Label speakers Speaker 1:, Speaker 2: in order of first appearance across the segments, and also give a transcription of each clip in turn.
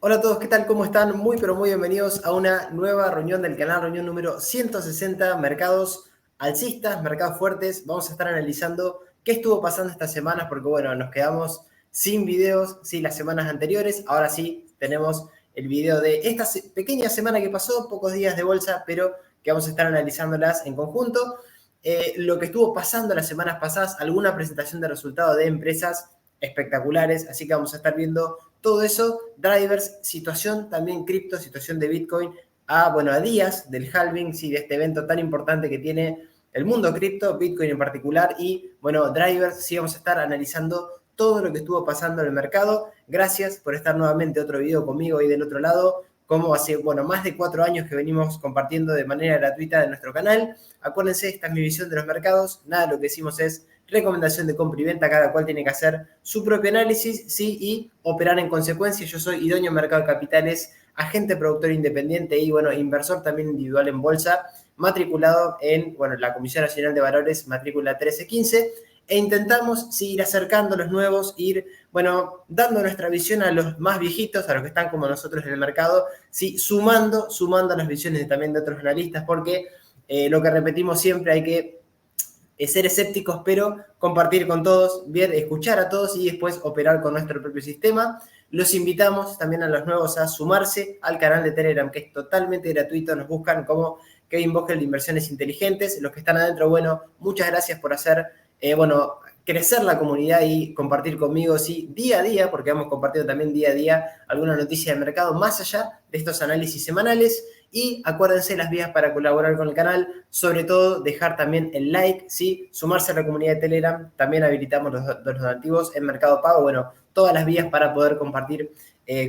Speaker 1: Hola a todos, ¿qué tal? ¿Cómo están? Muy pero muy bienvenidos a una nueva reunión del canal, reunión número 160, mercados alcistas, mercados fuertes. Vamos a estar analizando qué estuvo pasando estas semanas porque bueno, nos quedamos sin videos, sí, las semanas anteriores. Ahora sí, tenemos el video de esta pequeña semana que pasó, pocos días de bolsa, pero que vamos a estar analizándolas en conjunto. Lo que estuvo pasando las semanas pasadas, alguna presentación de resultados de empresas espectaculares, así que vamos a estar viendo todo eso, drivers, situación también cripto, situación de Bitcoin, a días del halving, sí, de este evento tan importante que tiene el mundo cripto, Bitcoin en particular, y bueno, drivers, sí vamos a estar analizando todo lo que estuvo pasando en el mercado. Gracias por estar nuevamente otro video conmigo ahí del otro lado, como hace, más de 4 años que venimos compartiendo de manera gratuita de nuestro canal. Acuérdense, esta es mi visión de los mercados, nada de lo que decimos es recomendación de compra y venta, cada cual tiene que hacer su propio análisis, ¿sí? Y operar en consecuencia. Yo soy idóneo en mercado de capitales, agente productor independiente y, inversor también individual en bolsa, matriculado en, la Comisión Nacional de Valores, matrícula 1315, e intentamos sí, ir acercando a los nuevos, ir, dando nuestra visión a los más viejitos, a los que están como nosotros en el mercado, sí, sumando a las visiones también de otros analistas, porque lo que repetimos siempre, hay que ser escépticos, pero compartir con todos, bien, escuchar a todos y después operar con nuestro propio sistema. Los invitamos también a los nuevos a sumarse al canal de Telegram, que es totalmente gratuito. Nos buscan como Kevin Vogel de Inversiones Inteligentes. Los que están adentro, muchas gracias por hacer, crecer la comunidad y compartir conmigo, sí, día a día, porque vamos compartiendo también día a día alguna noticia de mercado más allá de estos análisis semanales. Y acuérdense las vías para colaborar con el canal, sobre todo dejar también el like, ¿sí? Sumarse a la comunidad de Telegram, también habilitamos los donativos en Mercado Pago, todas las vías para poder compartir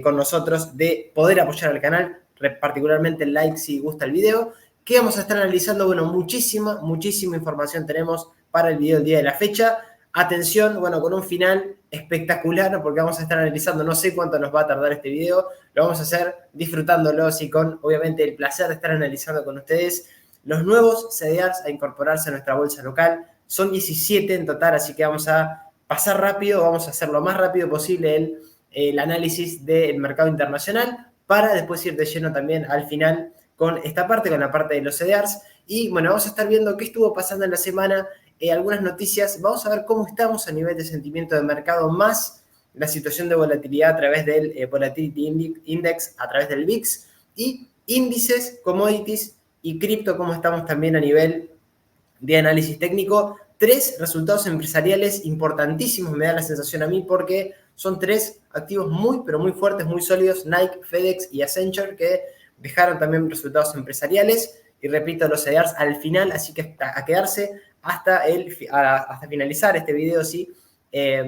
Speaker 1: con nosotros, de poder apoyar al canal, particularmente el like si gusta el video. ¿Qué vamos a estar analizando? Muchísima información tenemos para el video del día de la fecha. Atención, con un final espectacular, porque vamos a estar analizando, no sé cuánto nos va a tardar este video, lo vamos a hacer disfrutándolo y con, obviamente, el placer de estar analizando con ustedes los nuevos CDRs a incorporarse a nuestra bolsa local. Son 17 en total, así que vamos a pasar rápido, vamos a hacer lo más rápido posible el análisis del mercado internacional para después ir de lleno también al final con esta parte, con la parte de los CDRs. Y vamos a estar viendo qué estuvo pasando en la semana, algunas noticias. Vamos a ver cómo estamos a nivel de sentimiento de mercado, más la situación de volatilidad a través del Volatility Index, a través del VIX, y índices, commodities y cripto, cómo estamos también a nivel de análisis técnico. 3 resultados empresariales importantísimos, me da la sensación a mí, porque son 3 activos muy, pero muy fuertes, muy sólidos, Nike, FedEx y Accenture, que dejaron también resultados empresariales. Y repito, los CDRs al final, así que a quedarse hasta finalizar este video, ¿sí?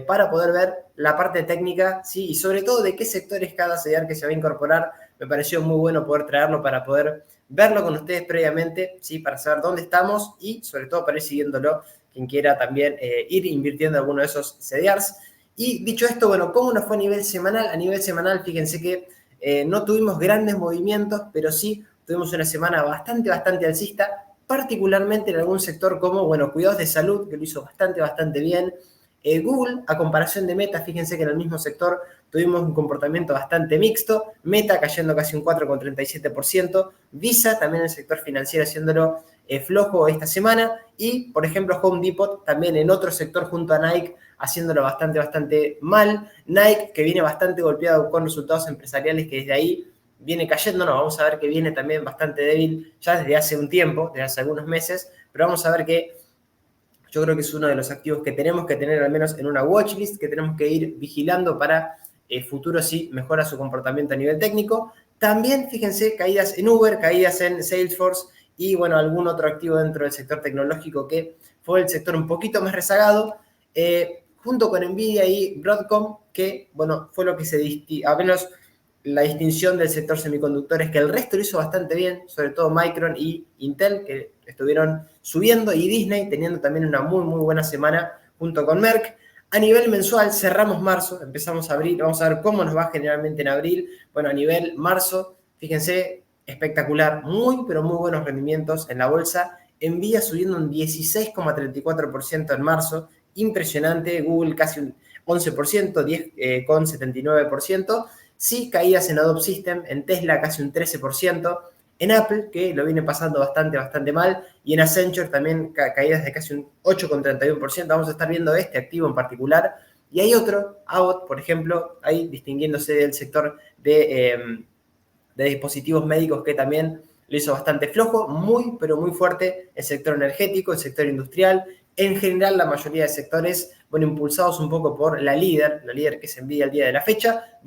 Speaker 1: Para poder ver la parte técnica, ¿sí? Y sobre todo de qué sectores cada CDR que se va a incorporar. Me pareció muy bueno poder traerlo para poder verlo con ustedes previamente, ¿sí? Para saber dónde estamos y sobre todo para ir siguiéndolo, quien quiera también ir invirtiendo en alguno de esos CDRs. Y dicho esto, ¿cómo nos fue a nivel semanal? A nivel semanal, fíjense que no tuvimos grandes movimientos, pero sí tuvimos una semana bastante alcista, particularmente en algún sector como, cuidados de salud, que lo hizo bastante bien. Google, a comparación de Meta, fíjense que en el mismo sector tuvimos un comportamiento bastante mixto. Meta cayendo casi un 4,37%. Visa, también en el sector financiero, haciéndolo flojo esta semana. Y, por ejemplo, Home Depot, también en otro sector junto a Nike, haciéndolo bastante mal. Nike, que viene bastante golpeado con resultados empresariales, que desde ahí viene cayendo. No, vamos a ver que viene también bastante débil ya desde hace un tiempo, desde hace algunos meses. Pero vamos a ver que yo creo que es uno de los activos que tenemos que tener al menos en una watchlist, que tenemos que ir vigilando para futuro si mejora su comportamiento a nivel técnico. También, fíjense, caídas en Uber, caídas en Salesforce y, algún otro activo dentro del sector tecnológico que fue el sector un poquito más rezagado, junto con Nvidia y Broadcom, que, fue lo que a menos la distinción del sector semiconductores, que el resto lo hizo bastante bien, sobre todo Micron y Intel, que estuvieron subiendo, y Disney teniendo también una muy buena semana junto con Merck. A nivel mensual, cerramos marzo, empezamos a abril, vamos a ver cómo nos va generalmente en abril. A nivel marzo, fíjense, espectacular, pero muy buenos rendimientos en la bolsa. Nvidia subiendo un 16,34% en marzo, impresionante. Google casi un 11%, 10,79%. Sí, caídas en Adobe System, en Tesla casi un 13%, en Apple, que lo viene pasando bastante mal, y en Accenture también caídas de casi un 8,31%. Vamos a estar viendo este activo en particular. Y hay otro, Abbott, por ejemplo, ahí distinguiéndose del sector de dispositivos médicos, que también lo hizo bastante flojo, muy, pero muy fuerte el sector energético, el sector industrial, en general la mayoría de sectores, bueno, impulsados un poco por la líder que se envía el día de la fecha,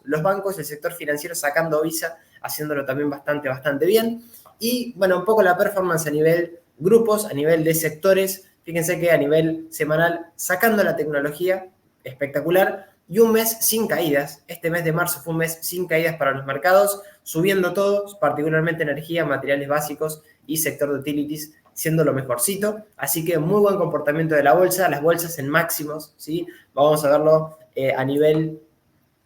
Speaker 1: los bancos, el sector financiero sacando visa, haciéndolo también bastante bien, y bueno, un poco la performance a nivel grupos, a nivel de sectores, fíjense que a nivel semanal, sacando la tecnología, espectacular, y un mes sin caídas. Este mes de marzo fue un mes sin caídas para los mercados, subiendo todos, particularmente energía, materiales básicos y sector de utilities, siendo lo mejorcito. Así que muy buen comportamiento de la bolsa, las bolsas en máximos, ¿sí? Vamos a verlo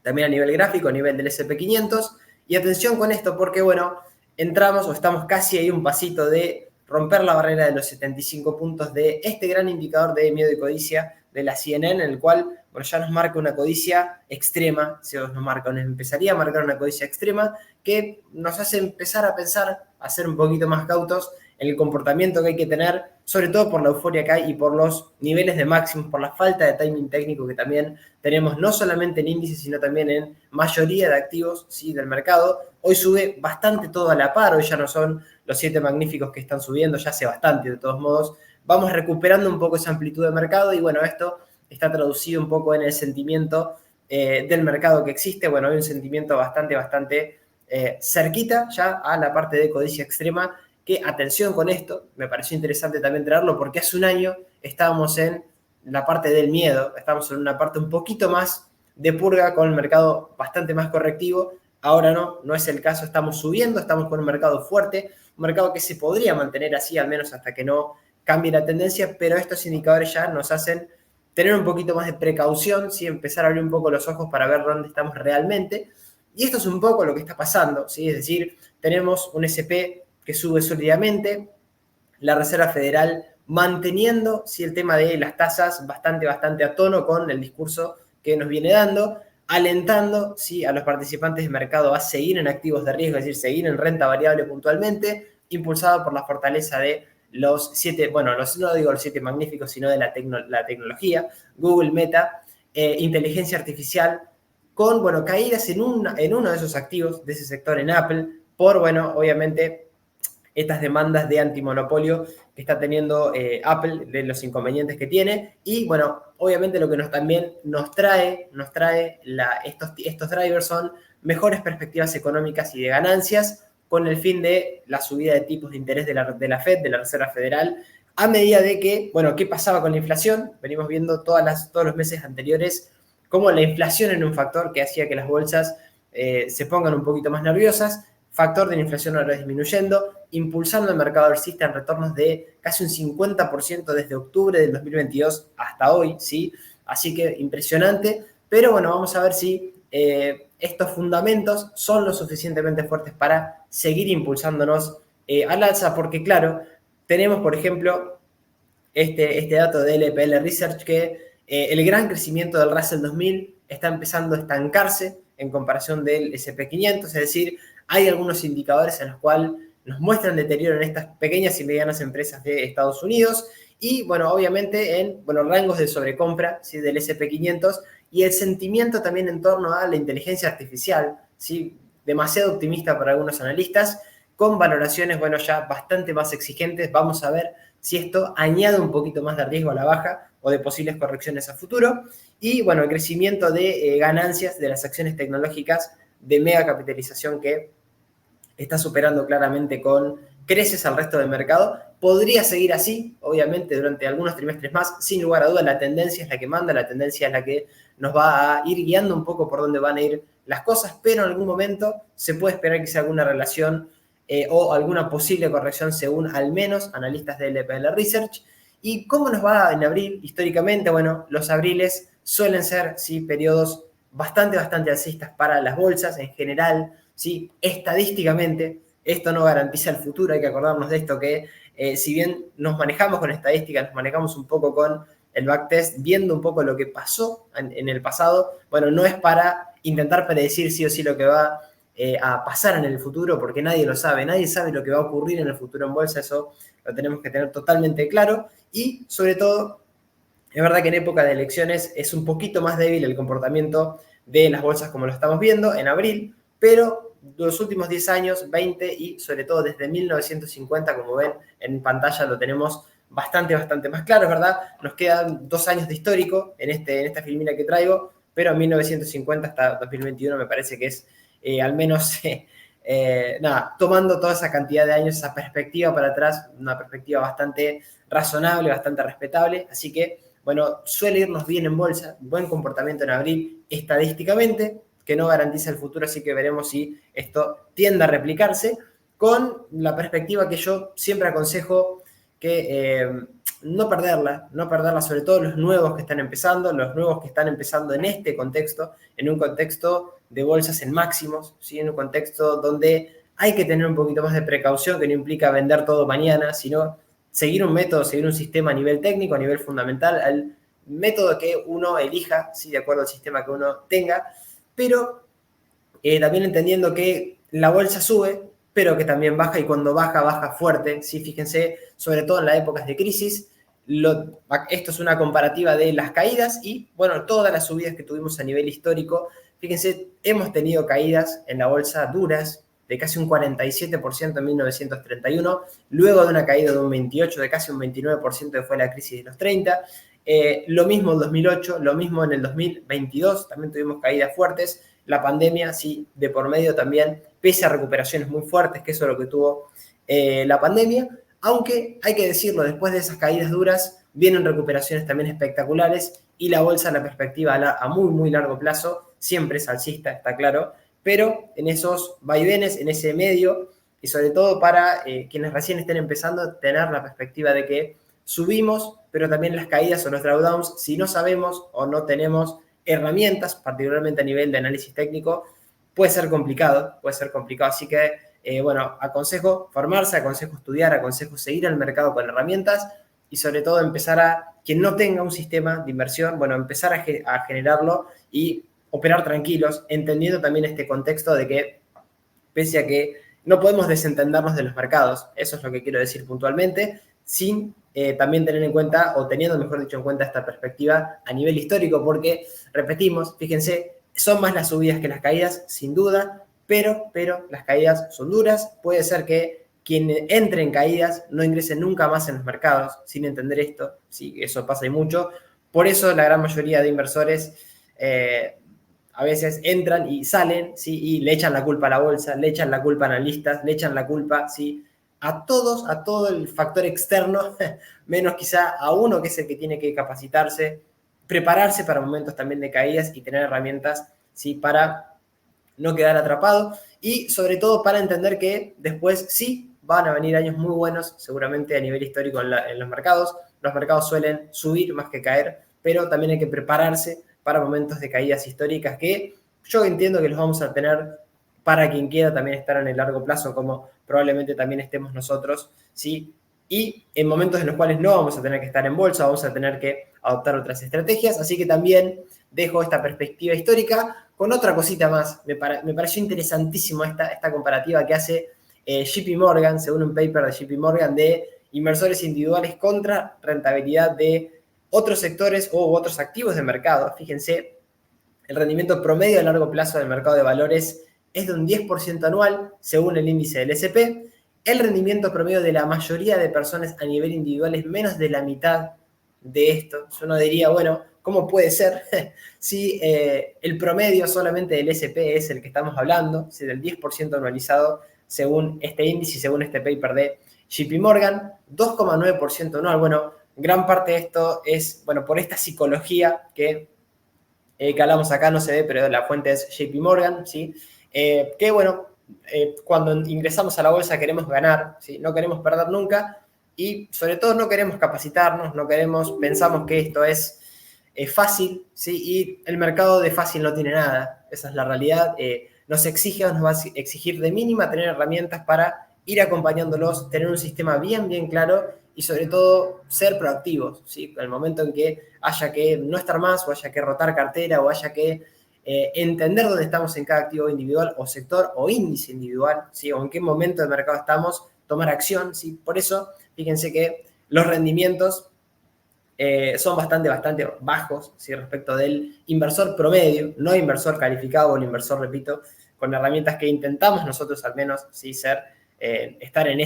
Speaker 1: también a nivel gráfico, a nivel del S&P 500. Y atención con esto porque, bueno, entramos o estamos casi ahí un pasito de romper la barrera de los 75 puntos de este gran indicador de miedo y codicia de la CNN, en el cual, bueno, ya nos marca una codicia extrema, nos empezaría a marcar una codicia extrema que nos hace empezar a pensar, a ser un poquito más cautos en el comportamiento que hay que tener, sobre todo por la euforia que hay y por los niveles de máximos, por la falta de timing técnico que también tenemos no solamente en índices, sino también en mayoría de activos, ¿sí?, del mercado. Hoy sube bastante todo a la par, hoy ya no son los 7 magníficos que están subiendo, ya hace bastante de todos modos. Vamos recuperando un poco esa amplitud de mercado y bueno, esto está traducido un poco en el sentimiento del mercado que existe. Bueno, hay un sentimiento bastante cerquita ya a la parte de codicia extrema, que atención con esto, me pareció interesante también traerlo porque hace un año estábamos en la parte del miedo, estamos en una parte un poquito más de purga con el mercado bastante más correctivo. Ahora no es el caso, estamos subiendo, estamos con un mercado fuerte, un mercado que se podría mantener así al menos hasta que no cambie la tendencia, pero estos indicadores ya nos hacen tener un poquito más de precaución, ¿sí?, empezar a abrir un poco los ojos para ver dónde estamos realmente. Y esto es un poco lo que está pasando, ¿sí? Es decir, tenemos un SP que sube sólidamente, la Reserva Federal manteniendo, ¿sí?, el tema de las tasas bastante a tono con el discurso que nos viene dando, alentando, ¿sí?, a los participantes de mercado a seguir en activos de riesgo, es decir, seguir en renta variable puntualmente, impulsado por la fortaleza de los 7, bueno, no digo los 7 magníficos, sino de la tecnología, Google, Meta, inteligencia artificial, con, bueno, caídas en uno de esos activos, de ese sector en Apple, por, bueno, obviamente, estas demandas de antimonopolio que está teniendo Apple, de los inconvenientes que tiene. Y bueno, obviamente lo que también nos trae estos drivers son mejores perspectivas económicas y de ganancias, con el fin de la subida de tipos de interés de la Fed, de la Reserva Federal, a medida de que, bueno, ¿qué pasaba con la inflación? Venimos viendo todos los meses anteriores cómo la inflación era un factor que hacía que las bolsas se pongan un poquito más nerviosas. Factor de la inflación ahora disminuyendo, impulsando el mercado alcista en retornos de casi un 50% desde octubre del 2022 hasta hoy, ¿sí? Así que impresionante, pero bueno, vamos a ver si estos fundamentos son lo suficientemente fuertes para seguir impulsándonos al alza, porque claro, tenemos por ejemplo este dato de LPL Research que el gran crecimiento del Russell 2000 está empezando a estancarse en comparación del S&P 500, es decir, hay algunos indicadores en los cuales nos muestran deterioro en estas pequeñas y medianas empresas de Estados Unidos y, bueno, obviamente en rangos de sobrecompra, ¿sí?, del S&P 500 y el sentimiento también en torno a la inteligencia artificial, ¿sí?, demasiado optimista para algunos analistas, con valoraciones, bueno, ya bastante más exigentes. Vamos a ver si esto añade un poquito más de riesgo a la baja o de posibles correcciones a futuro. Y, bueno, el crecimiento de ganancias de las acciones tecnológicas de mega capitalización que está superando claramente con creces al resto del mercado. Podría seguir así, obviamente, durante algunos trimestres más. Sin lugar a dudas, la tendencia es la que manda, la tendencia es la que nos va a ir guiando un poco por dónde van a ir las cosas, pero en algún momento se puede esperar que sea alguna relación o alguna posible corrección según al menos analistas de LPL Research. ¿Y cómo nos va en abril? Históricamente, bueno, los abriles suelen ser, ¿sí?, periodos bastante alcistas para las bolsas en general, ¿sí? Estadísticamente, esto no garantiza el futuro, hay que acordarnos de esto, que si bien nos manejamos con estadísticas, nos manejamos un poco con el backtest, viendo un poco lo que pasó en el pasado, bueno, no es para intentar predecir sí o sí lo que va a pasar en el futuro, porque nadie sabe lo que va a ocurrir en el futuro en bolsa, eso lo tenemos que tener totalmente claro, y sobre todo, es verdad que en época de elecciones es un poquito más débil el comportamiento de las bolsas como lo estamos viendo en abril, pero los últimos 10 años, 20 y sobre todo desde 1950, como ven en pantalla lo tenemos bastante más claro, es verdad, nos quedan 2 años de histórico en esta filmina que traigo, pero en 1950 hasta 2021 me parece que es al menos, nada, tomando toda esa cantidad de años, esa perspectiva para atrás, una perspectiva bastante razonable, bastante respetable, así que bueno, suele irnos bien en bolsa, buen comportamiento en abril estadísticamente, que no garantiza el futuro, así que veremos si esto tiende a replicarse, con la perspectiva que yo siempre aconsejo que no perderla, sobre todo los nuevos que están empezando en este contexto, en un contexto de bolsas en máximos, ¿sí? En un contexto donde hay que tener un poquito más de precaución, que no implica vender todo mañana, sino seguir un método, seguir un sistema a nivel técnico, a nivel fundamental, al método que uno elija, ¿sí? De acuerdo al sistema que uno tenga, pero también entendiendo que la bolsa sube, pero que también baja, y cuando baja, baja fuerte, ¿sí? Fíjense, sobre todo en las épocas de crisis, esto es una comparativa de las caídas y, bueno, todas las subidas que tuvimos a nivel histórico. Fíjense, hemos tenido caídas en la bolsa duras, de casi un 47% en 1931, luego de una caída de un 28%, de casi un 29% que fue la crisis de los 30. Lo mismo en 2008, lo mismo en el 2022, también tuvimos caídas fuertes. La pandemia, sí, de por medio también, pese a recuperaciones muy fuertes, que eso es lo que tuvo la pandemia, aunque hay que decirlo, después de esas caídas duras, vienen recuperaciones también espectaculares y la bolsa, la perspectiva a muy largo plazo, siempre es alcista, está claro, pero en esos vaivenes, en ese medio, y sobre todo para quienes recién estén empezando, tener la perspectiva de que subimos, pero también las caídas o los drawdowns, si no sabemos o no tenemos herramientas, particularmente a nivel de análisis técnico, puede ser complicado, así que, bueno, aconsejo formarse, aconsejo estudiar, aconsejo seguir al mercado con herramientas y sobre todo empezar quien no tenga un sistema de inversión, bueno, empezar a generarlo y operar tranquilos, entendiendo también este contexto de que, pese a que no podemos desentendernos de los mercados, eso es lo que quiero decir puntualmente, sin también tener en cuenta, o teniendo, mejor dicho, en cuenta esta perspectiva a nivel histórico, porque, repetimos, fíjense, son más las subidas que las caídas, sin duda, pero las caídas son duras, puede ser que quien entre en caídas no ingrese nunca más en los mercados, sin entender esto, sí, eso pasa y mucho, por eso la gran mayoría de inversores a veces entran y salen, ¿sí? Y le echan la culpa a la bolsa, le echan la culpa a analistas, le echan la culpa, ¿sí? A todos, a todo el factor externo, menos quizá a uno que es el que tiene que capacitarse, prepararse para momentos también de caídas y tener herramientas, ¿sí? Para no quedar atrapado y sobre todo para entender que después sí van a venir años muy buenos, seguramente a nivel histórico en los mercados. Los mercados suelen subir más que caer, pero también hay que prepararse para momentos de caídas históricas que yo entiendo que los vamos a tener para quien quiera también estar en el largo plazo, como probablemente también estemos nosotros, ¿sí? Y en momentos en los cuales no vamos a tener que estar en bolsa, vamos a tener que adoptar otras estrategias, así que también dejo esta perspectiva histórica con otra cosita más. Me pareció interesantísimo esta comparativa que hace JP Morgan, según un paper de JP Morgan, de inversores individuales contra rentabilidad de otros sectores u otros activos de mercado. Fíjense, el rendimiento promedio a largo plazo del mercado de valores es de un 10% anual, según el índice del S&P. El rendimiento promedio de la mayoría de personas a nivel individual es menos de la mitad de esto. Yo no diría, bueno, ¿cómo puede ser si el promedio solamente del S&P es el que estamos hablando, si del 10% anualizado según este índice y según este paper de JP Morgan, 2,9% anual? Bueno, gran parte de esto es, bueno, por esta psicología que hablamos acá, no se ve, pero la fuente es JP Morgan, ¿sí? Que bueno, cuando ingresamos a la bolsa queremos ganar, ¿sí? No queremos perder nunca y sobre todo no queremos capacitarnos, pensamos que esto es fácil, ¿sí? Y el mercado de fácil no tiene nada, esa es la realidad. Nos exige o nos va a exigir de mínima tener herramientas para ir acompañándolos, tener un sistema bien claro y sobre todo ser proactivos, ¿sí? En el momento en que haya que no estar más o haya que rotar cartera o haya que entender dónde estamos en cada activo individual o sector o índice individual, ¿sí? O en qué momento de mercado estamos, tomar acción, ¿sí? Por eso, fíjense que los rendimientos son bastante bajos, ¿sí? Respecto del inversor promedio, no inversor calificado o el inversor, repito, con herramientas que intentamos nosotros al menos, ¿sí? Estar en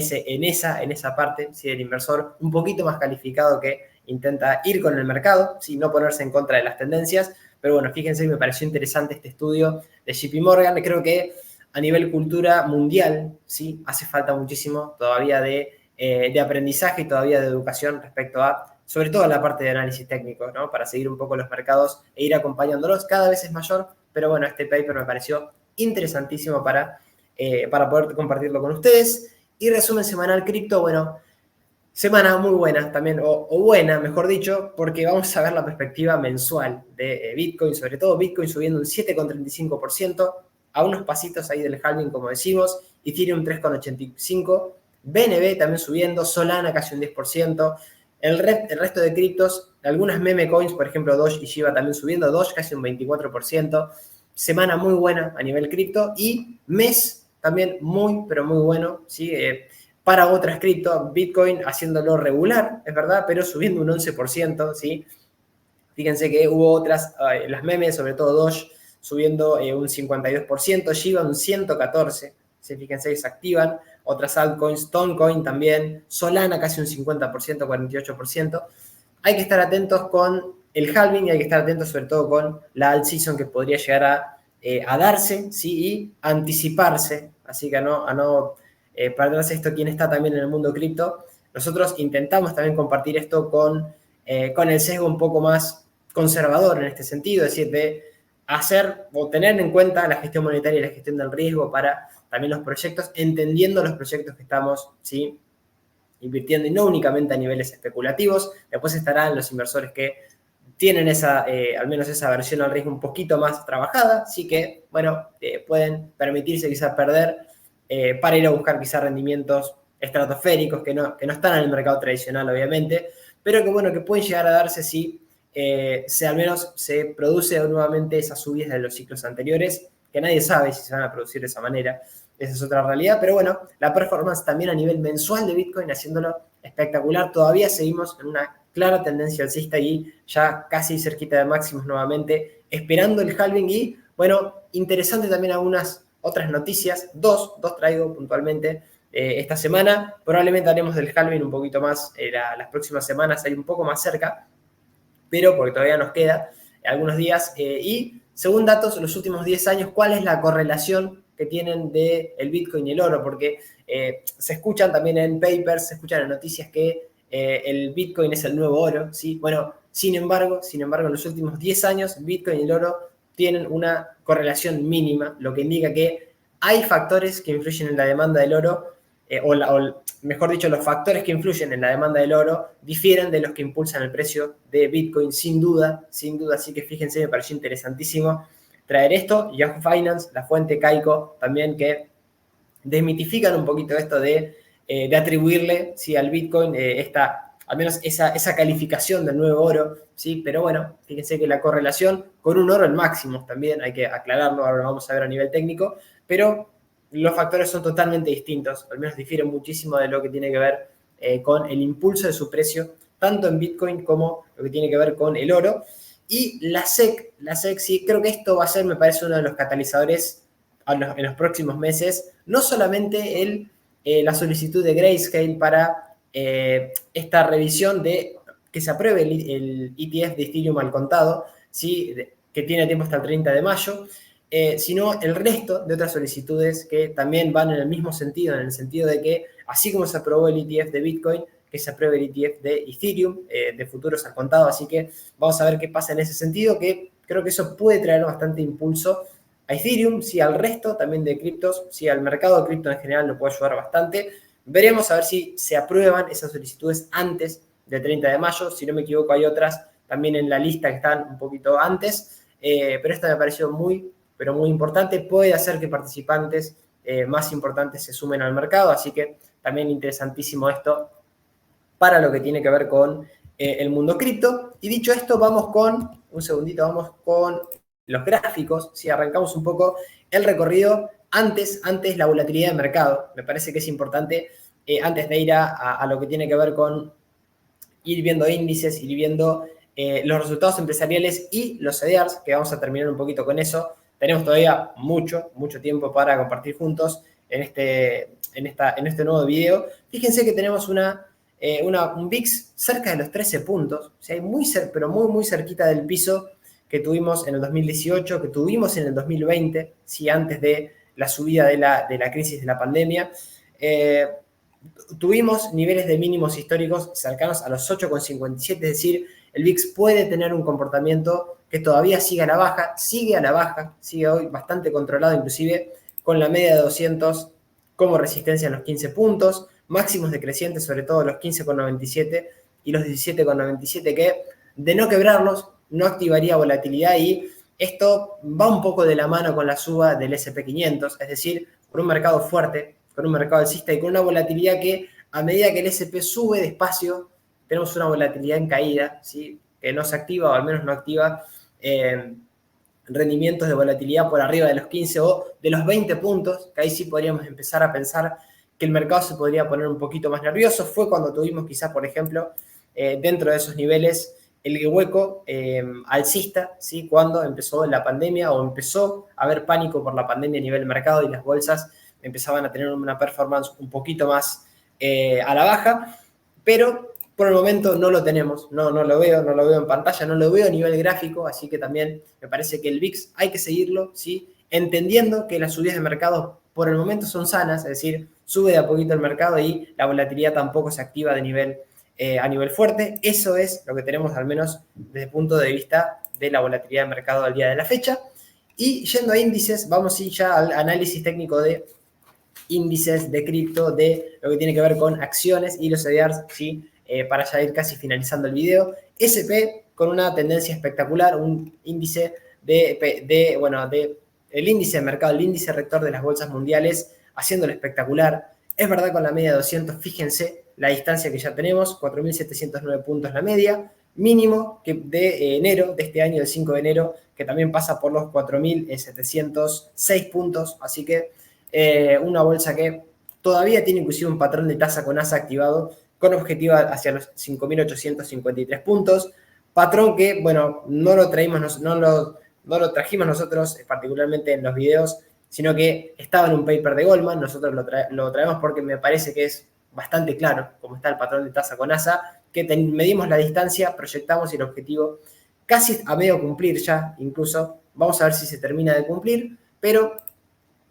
Speaker 1: esa parte, ¿sí? Del inversor un poquito más calificado que intenta ir con el mercado, ¿sí? No ponerse en contra de las tendencias. Pero bueno, fíjense que me pareció interesante este estudio de JP Morgan. Creo que a nivel cultura mundial, ¿sí? Hace falta muchísimo todavía de aprendizaje y todavía de educación respecto a, sobre todo, la parte de análisis técnico, ¿no? Para seguir un poco los mercados e ir acompañándolos. Cada vez es mayor, pero bueno, este paper me pareció interesantísimo para poder compartirlo con ustedes. Y resumen semanal cripto, bueno, semana muy buena también, o buena, mejor dicho, porque vamos a ver la perspectiva mensual de Bitcoin, sobre todo Bitcoin subiendo un 7,35%, a unos pasitos ahí del halving, como decimos, Ethereum 3,85%, BNB también subiendo, Solana casi un 10%, el resto de criptos, algunas meme coins, por ejemplo Doge y Shiba también subiendo, Doge casi un 24%, semana muy buena a nivel cripto y mes también muy, pero muy bueno, ¿sí? Para otras cripto, Bitcoin haciéndolo regular, es verdad, pero subiendo un 11%, ¿sí? Fíjense que hubo otras, las memes, sobre todo Doge, subiendo un 52%, Shiba un 114%, ¿sí? Fíjense que se activan, otras altcoins, Toncoin también, Solana casi un 50%, 48%. Hay que estar atentos con el halving y hay que estar atentos sobre todo con la alt season que podría llegar a darse, ¿sí? Y anticiparse, así que a no perderse esto. Quien está también en el mundo cripto, nosotros intentamos también compartir esto con el sesgo un poco más conservador en este sentido, es decir, de hacer o tener en cuenta la gestión monetaria y la gestión del riesgo para también los proyectos, entendiendo los proyectos que estamos, ¿sí? Invirtiendo y no únicamente a niveles especulativos. Después estarán los inversores que tienen al menos esa versión al riesgo un poquito más trabajada, así que, bueno, pueden permitirse quizás perder para ir a buscar quizás rendimientos estratosféricos que no están en el mercado tradicional, obviamente, pero que, bueno, que pueden llegar a darse si al menos se produce nuevamente esas subidas de los ciclos anteriores, que nadie sabe si se van a producir de esa manera. Esa es otra realidad, pero bueno, la performance también a nivel mensual de Bitcoin haciéndolo espectacular. Todavía seguimos en una clara tendencia alcista y ya casi cerquita de máximos nuevamente, esperando el halving. Y bueno, interesante también algunas otras noticias, dos traigo puntualmente esta semana. Probablemente haremos del halving un poquito más las próximas semanas, ahí un poco más cerca, pero porque todavía nos queda algunos días. Y según datos, en los últimos 10 años, ¿cuál es la correlación que tienen del Bitcoin y el oro? Porque se escuchan también en papers, se escuchan en noticias que el Bitcoin es el nuevo oro, ¿sí? Bueno, sin embargo, en los últimos 10 años, Bitcoin y el oro tienen una correlación mínima, lo que indica que hay factores que influyen en la demanda del oro, o mejor dicho, los factores que influyen en la demanda del oro difieren de los que impulsan el precio de Bitcoin, sin duda, así que fíjense, me pareció interesantísimo traer esto. Yahoo Finance, la fuente Kaiko, también que desmitifican un poquito esto de atribuirle, ¿sí? Al Bitcoin al menos esa calificación del nuevo oro, ¿sí? Pero bueno, fíjense que la correlación con un oro en máximos también, hay que aclararlo, ahora lo vamos a ver a nivel técnico, pero los factores son totalmente distintos, al menos difieren muchísimo de lo que tiene que ver con el impulso de su precio, tanto en Bitcoin como lo que tiene que ver con el oro. Y la SEC, sí, creo que esto va a ser, me parece, uno de los catalizadores en los próximos meses, no solamente la solicitud de Grayscale para esta revisión de que se apruebe el ETF de Ethereum al contado, ¿sí? Que tiene tiempo hasta el 30 de mayo, sino el resto de otras solicitudes que también van en el mismo sentido, en el sentido de que, así como se aprobó el ETF de Bitcoin, que se apruebe el ETF de Ethereum, de futuros al contado. Así que vamos a ver qué pasa en ese sentido, que creo que eso puede traer bastante impulso a Ethereum, sí, al resto también de criptos, sí, al mercado de cripto en general lo puede ayudar bastante. Veremos a ver si se aprueban esas solicitudes antes del 30 de mayo. Si no me equivoco, hay otras también en la lista que están un poquito antes, pero esta me pareció muy, pero muy importante. Puede hacer que participantes más importantes se sumen al mercado, así que también interesantísimo esto para lo que tiene que ver con el mundo cripto. Y dicho esto, vamos con los gráficos, si arrancamos un poco el recorrido antes la volatilidad de mercado. Me parece que es importante antes de ir a lo que tiene que ver con ir viendo índices, ir viendo los resultados empresariales y los CDRs, que vamos a terminar un poquito con eso. Tenemos todavía mucho tiempo para compartir juntos en este nuevo video. Fíjense que tenemos un VIX cerca de los 13 puntos, o sea, pero muy cerquita del piso que tuvimos en el 2018, que tuvimos en el 2020, ¿sí? Antes de la subida de la crisis de la pandemia. Tuvimos niveles de mínimos históricos cercanos a los 8,57, es decir, el VIX puede tener un comportamiento que todavía sigue a la baja, sigue hoy bastante controlado, inclusive con la media de 200 como resistencia en los 15 puntos, máximos decrecientes, sobre todo los 15,97 y los 17,97, que de no quebrarlos no activaría volatilidad, y esto va un poco de la mano con la suba del S&P 500, es decir, por un mercado fuerte, con un mercado alcista y con una volatilidad que a medida que el S&P sube despacio, tenemos una volatilidad en caída, ¿sí? Que no se activa, o al menos no activa rendimientos de volatilidad por arriba de los 15 o de los 20 puntos, que ahí sí podríamos empezar a pensar que el mercado se podría poner un poquito más nervioso. Fue cuando tuvimos quizás, por ejemplo, dentro de esos niveles, el hueco alcista, ¿sí? Cuando empezó la pandemia o empezó a haber pánico por la pandemia a nivel mercado y las bolsas empezaban a tener una performance un poquito más a la baja, pero por el momento no lo tenemos, no lo veo en pantalla, no lo veo a nivel gráfico, así que también me parece que el VIX hay que seguirlo, ¿sí? Entendiendo que las subidas de mercado por el momento son sanas, es decir, sube de a poquito el mercado y la volatilidad tampoco se activa a nivel fuerte. Eso es lo que tenemos, al menos desde el punto de vista de la volatilidad de mercado al día de la fecha. Y yendo a índices, vamos a ir ya al análisis técnico de índices de cripto, de lo que tiene que ver con acciones y los CDRs, ¿sí? Para ya ir casi finalizando el video. SP con una tendencia espectacular, un índice el índice de mercado, el índice rector de las bolsas mundiales, haciéndolo espectacular. Es verdad, con la media de 200, fíjense la distancia que ya tenemos, 4.709 puntos la media, mínimo que de enero, de este año, del 5 de enero, que también pasa por los 4.706 puntos, así que una bolsa que todavía tiene inclusive un patrón de tasa con asa activado, con objetivo hacia los 5.853 puntos, patrón que, bueno, no lo trajimos nosotros particularmente en los videos, sino que estaba en un paper de Goldman. Nosotros lo traemos porque me parece que es bastante claro cómo está el patrón de tasa con asa, que medimos la distancia, proyectamos y el objetivo casi a medio cumplir ya, incluso. Vamos a ver si se termina de cumplir, pero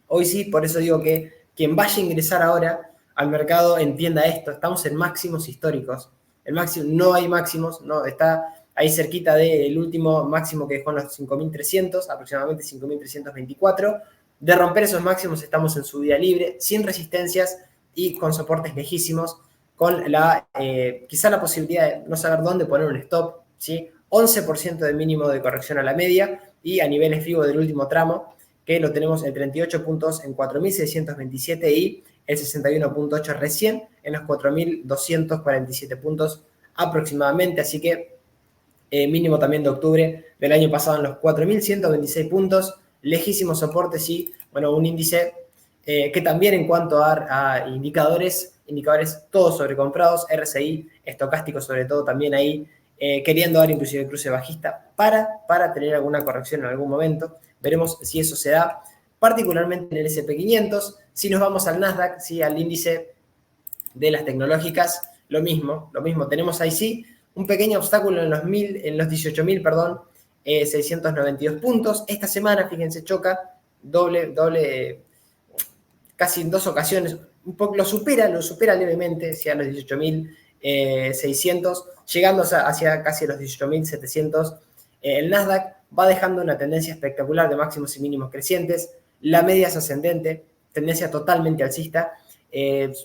Speaker 1: hoy sí, por eso digo que quien vaya a ingresar ahora al mercado entienda esto. Estamos en máximos históricos. No hay máximos, no, está ahí cerquita del último máximo que dejó en los 5.300, aproximadamente 5.324. De romper esos máximos estamos en subida libre, sin resistencias y con soportes lejísimos, con quizá la posibilidad de no saber dónde poner un stop, ¿sí? 11% de mínimo de corrección a la media y a niveles FIBO del último tramo, que lo tenemos en 38 puntos en 4.627 y el 61.8 recién en los 4.247 puntos aproximadamente, así que mínimo también de octubre del año pasado en los 4.126 puntos, lejísimos soportes y, bueno, un índice que también en cuanto a indicadores todos sobrecomprados, RSI, estocástico sobre todo también ahí, queriendo dar inclusive cruce bajista para tener alguna corrección en algún momento. Veremos si eso se da, particularmente en el S&P 500. Si nos vamos al Nasdaq, ¿sí? Al índice de las tecnológicas, lo mismo. Tenemos ahí sí un pequeño obstáculo en los 18.000, 692 puntos. Esta semana, fíjense, choca casi en dos ocasiones, un poco lo supera levemente hacia los 18.600, llegando hacia casi los 18.700. El Nasdaq va dejando una tendencia espectacular de máximos y mínimos crecientes. La media es ascendente, tendencia totalmente alcista.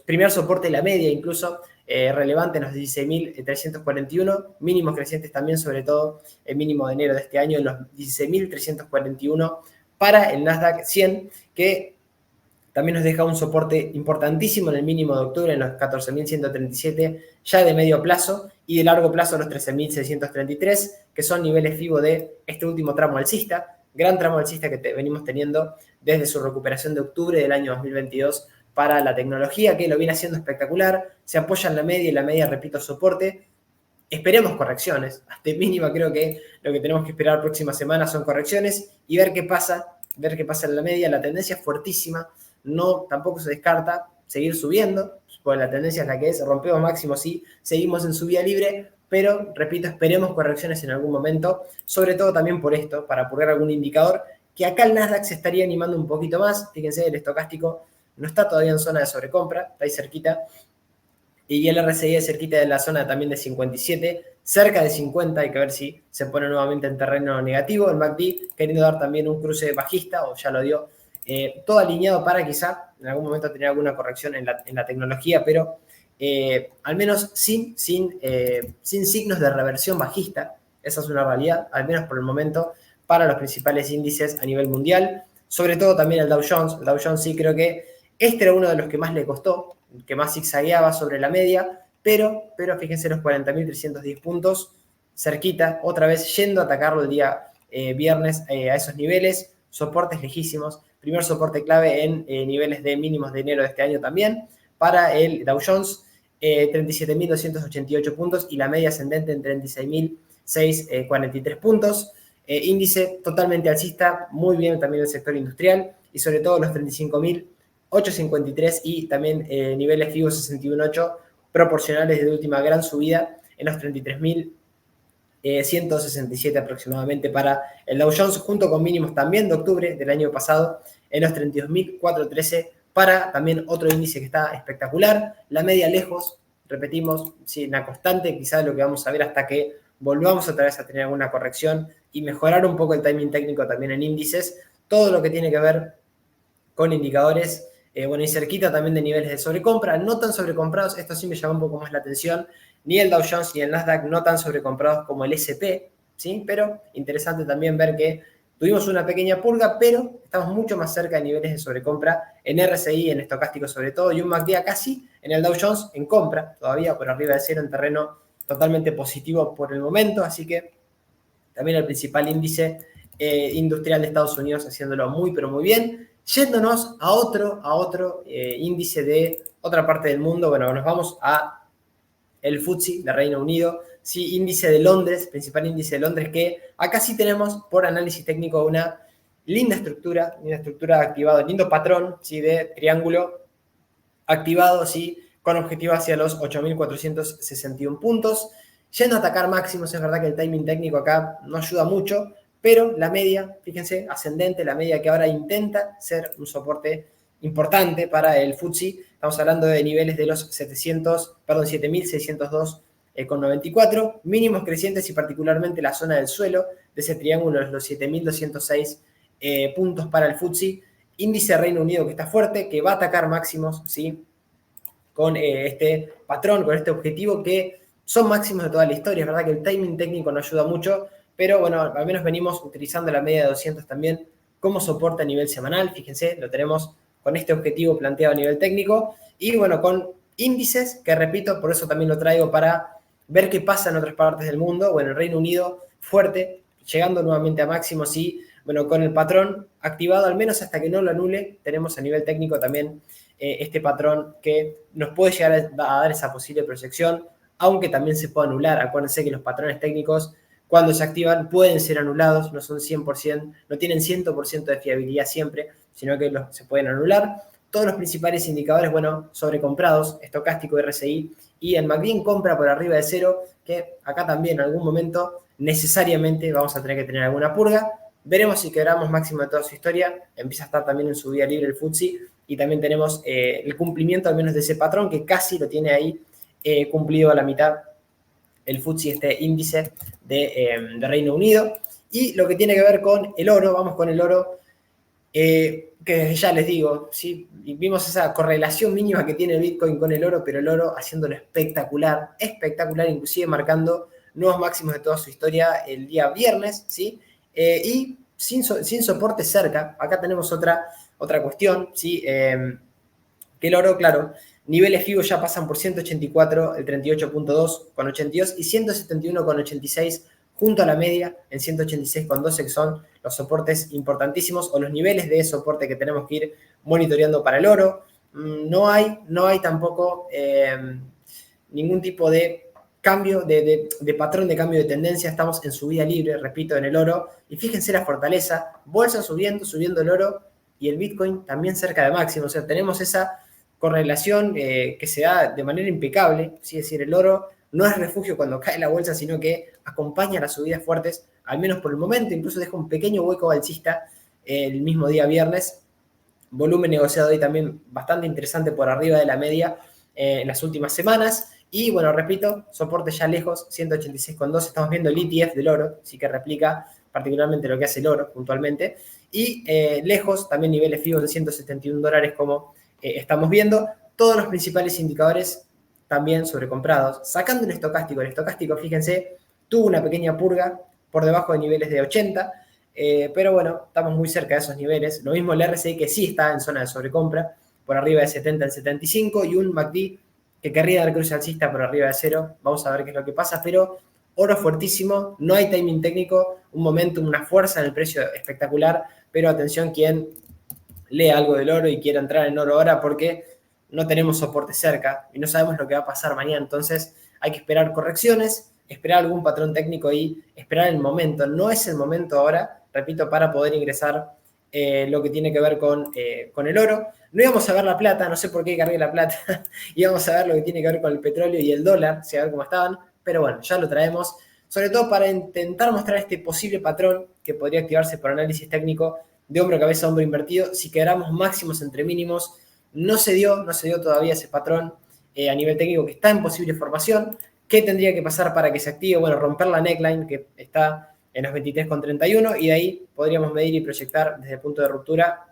Speaker 1: Primer soporte de la media incluso, relevante en los 16.341, mínimos crecientes también, sobre todo el mínimo de enero de este año en los 16.341 para el Nasdaq 100, que también nos deja un soporte importantísimo en el mínimo de octubre en los 14.137 ya de medio plazo, y de largo plazo los 13.633, que son niveles FIBO de este último tramo alcista. gran tramo alcista que venimos teniendo desde su recuperación de octubre del año 2022 para la tecnología, que lo viene haciendo espectacular, se apoya en la media y la media, repito, soporte. Esperemos correcciones, hasta mínima creo que lo que tenemos que esperar próximas semanas son correcciones y ver qué pasa en la media. La tendencia es fuertísima, no, tampoco se descarta seguir subiendo, porque la tendencia es la que es, rompemos máximo, sí, seguimos en subida libre, pero, repito, esperemos correcciones en algún momento, sobre todo también por esto, para apurar algún indicador, que acá el Nasdaq se estaría animando un poquito más, fíjense, el estocástico no está todavía en zona de sobrecompra, está ahí cerquita, y el RSI es cerquita de la zona también de 57, cerca de 50, hay que ver si se pone nuevamente en terreno negativo. El MACD queriendo dar también un cruce bajista, o ya lo dio, todo alineado para quizá en algún momento tener alguna corrección en la tecnología, pero al menos sin signos de reversión bajista. Esa es una realidad, al menos por el momento, para los principales índices a nivel mundial, sobre todo también el Dow Jones. El Dow Jones sí creo que este era uno de los que más le costó, que más zigzagueaba sobre la media, pero fíjense los 40.310 puntos, cerquita, otra vez yendo a atacarlo el día viernes a esos niveles, soportes lejísimos, primer soporte clave en niveles de mínimos de enero de este año también, para el Dow Jones, 37.288 puntos y la media ascendente en 36.643 puntos. Índice totalmente alcista, muy bien también el sector industrial y sobre todo los 35.853 y también niveles FIBO 61.8 proporcionales de última gran subida en los 33.167 aproximadamente para el Dow Jones, junto con mínimos también de octubre del año pasado en los 32.413 para también otro índice que está espectacular, la media lejos, repetimos, sí, una constante, quizás lo que vamos a ver hasta que volvamos otra vez a tener alguna corrección y mejorar un poco el timing técnico también en índices, todo lo que tiene que ver con indicadores, bueno, y cerquita también de niveles de sobrecompra, no tan sobrecomprados, esto sí me llama un poco más la atención, ni el Dow Jones ni el Nasdaq no tan sobrecomprados como el S&P, ¿sí? Pero interesante también ver que tuvimos una pequeña purga, pero estamos mucho más cerca de niveles de sobrecompra en RSI, en estocástico sobre todo, y un MACD casi en el Dow Jones en compra, todavía por arriba de cero, en terreno totalmente positivo por el momento, así que también el principal índice industrial de Estados Unidos haciéndolo muy, pero muy bien. Yéndonos a otro índice de otra parte del mundo, bueno, nos vamos a el FTSE de Reino Unido, sí, índice de Londres, principal índice de Londres, que acá sí tenemos por análisis técnico una linda estructura activada, lindo patrón, sí, de triángulo activado, sí, con objetivo hacia los 8.461 puntos. Yendo a atacar máximos, es verdad que el timing técnico acá no ayuda mucho, pero la media, fíjense, ascendente, la media que ahora intenta ser un soporte importante para el FTSE. Estamos hablando de niveles de los 7.602,94, mínimos crecientes y particularmente la zona del suelo de ese triángulo es los 7.206 puntos para el FTSE. Índice Reino Unido que está fuerte, que va a atacar máximos, ¿sí? Con este patrón, con este objetivo que son máximos de toda la historia. Es verdad que el timing técnico no ayuda mucho, pero bueno, al menos venimos utilizando la media de 200 también como soporte a nivel semanal. Fíjense, lo tenemos con este objetivo planteado a nivel técnico y bueno, con índices que repito, por eso también lo traigo para ver qué pasa en otras partes del mundo. Bueno, el Reino Unido fuerte, llegando nuevamente a máximos y bueno, con el patrón activado al menos hasta que no lo anule, tenemos a nivel técnico también este patrón que nos puede llegar a dar esa posible proyección, aunque también se puede anular. Acuérdense que los patrones técnicos, cuando se activan, pueden ser anulados, no son 100%, no tienen 100% de fiabilidad siempre, sino que se pueden anular. Todos los principales indicadores, bueno, sobrecomprados, estocástico, RSI, y el MACD en compra por arriba de cero, que acá también en algún momento necesariamente vamos a tener que tener alguna purga. Veremos si quebramos máximo de toda su historia. Empieza a estar también en subida libre el FTSE y también tenemos el cumplimiento al menos de ese patrón que casi lo tiene ahí cumplido a la mitad el FTSE, este índice de Reino Unido. Y lo que tiene que ver con el oro, vamos con el oro, que ya les digo, ¿sí? Vimos esa correlación mínima que tiene el Bitcoin con el oro, pero el oro haciéndolo espectacular, inclusive marcando nuevos máximos de toda su historia el día viernes, ¿sí? Y sin soporte cerca. Acá tenemos otra cuestión, ¿sí? Que el oro, claro, niveles FIBO ya pasan por 184, el 38.2 con 82 y 171 con 86 junto a la media en 186,12, que son los soportes importantísimos o los niveles de soporte que tenemos que ir monitoreando para el oro. No hay tampoco ningún tipo de cambio, de patrón de cambio de tendencia. Estamos en subida libre, repito, en el oro. Y fíjense la fortaleza, bolsa subiendo el oro y el Bitcoin también cerca de máximo. O sea, tenemos esa correlación que se da de manera impecable. Es decir, el oro no es refugio cuando cae la bolsa, sino que acompaña las subidas fuertes, al menos por el momento. Incluso deja un pequeño hueco alcista el mismo día viernes. Volumen negociado hoy también bastante interesante por arriba de la media en las últimas semanas. Y bueno, repito, soporte ya lejos, 186,2. Estamos viendo el ETF del oro, sí que replica particularmente lo que hace el oro puntualmente. Y lejos, también niveles fijos de $171 como estamos viendo. Todos los principales indicadores también sobrecomprados. Sacando el estocástico, fíjense, tuvo una pequeña purga por debajo de niveles de 80. Pero bueno, estamos muy cerca de esos niveles. Lo mismo el RSI, que sí está en zona de sobrecompra, por arriba de 70 en 75, y un MACD que querría dar cruce alcista por arriba de cero. Vamos a ver qué es lo que pasa, pero oro fuertísimo, no hay timing técnico, un momentum, una fuerza en el precio espectacular, pero atención quien lea algo del oro y quiera entrar en oro ahora, porque no tenemos soporte cerca y no sabemos lo que va a pasar mañana. Entonces hay que esperar correcciones, esperar algún patrón técnico y esperar el momento. No es el momento ahora, repito, para poder ingresar lo que tiene que ver con el oro. No íbamos a ver la plata, no sé por qué cargué la plata, íbamos a ver lo que tiene que ver con el petróleo y el dólar, a ver cómo estaban, pero bueno, ya lo traemos, sobre todo para intentar mostrar este posible patrón que podría activarse por análisis técnico de hombro, cabeza, hombro invertido. Si quedáramos máximos entre mínimos, no se dio todavía ese patrón a nivel técnico, que está en posible formación. ¿Qué tendría que pasar para que se active? Bueno, romper la neckline, que está en los 23,31, y de ahí podríamos medir y proyectar desde el punto de ruptura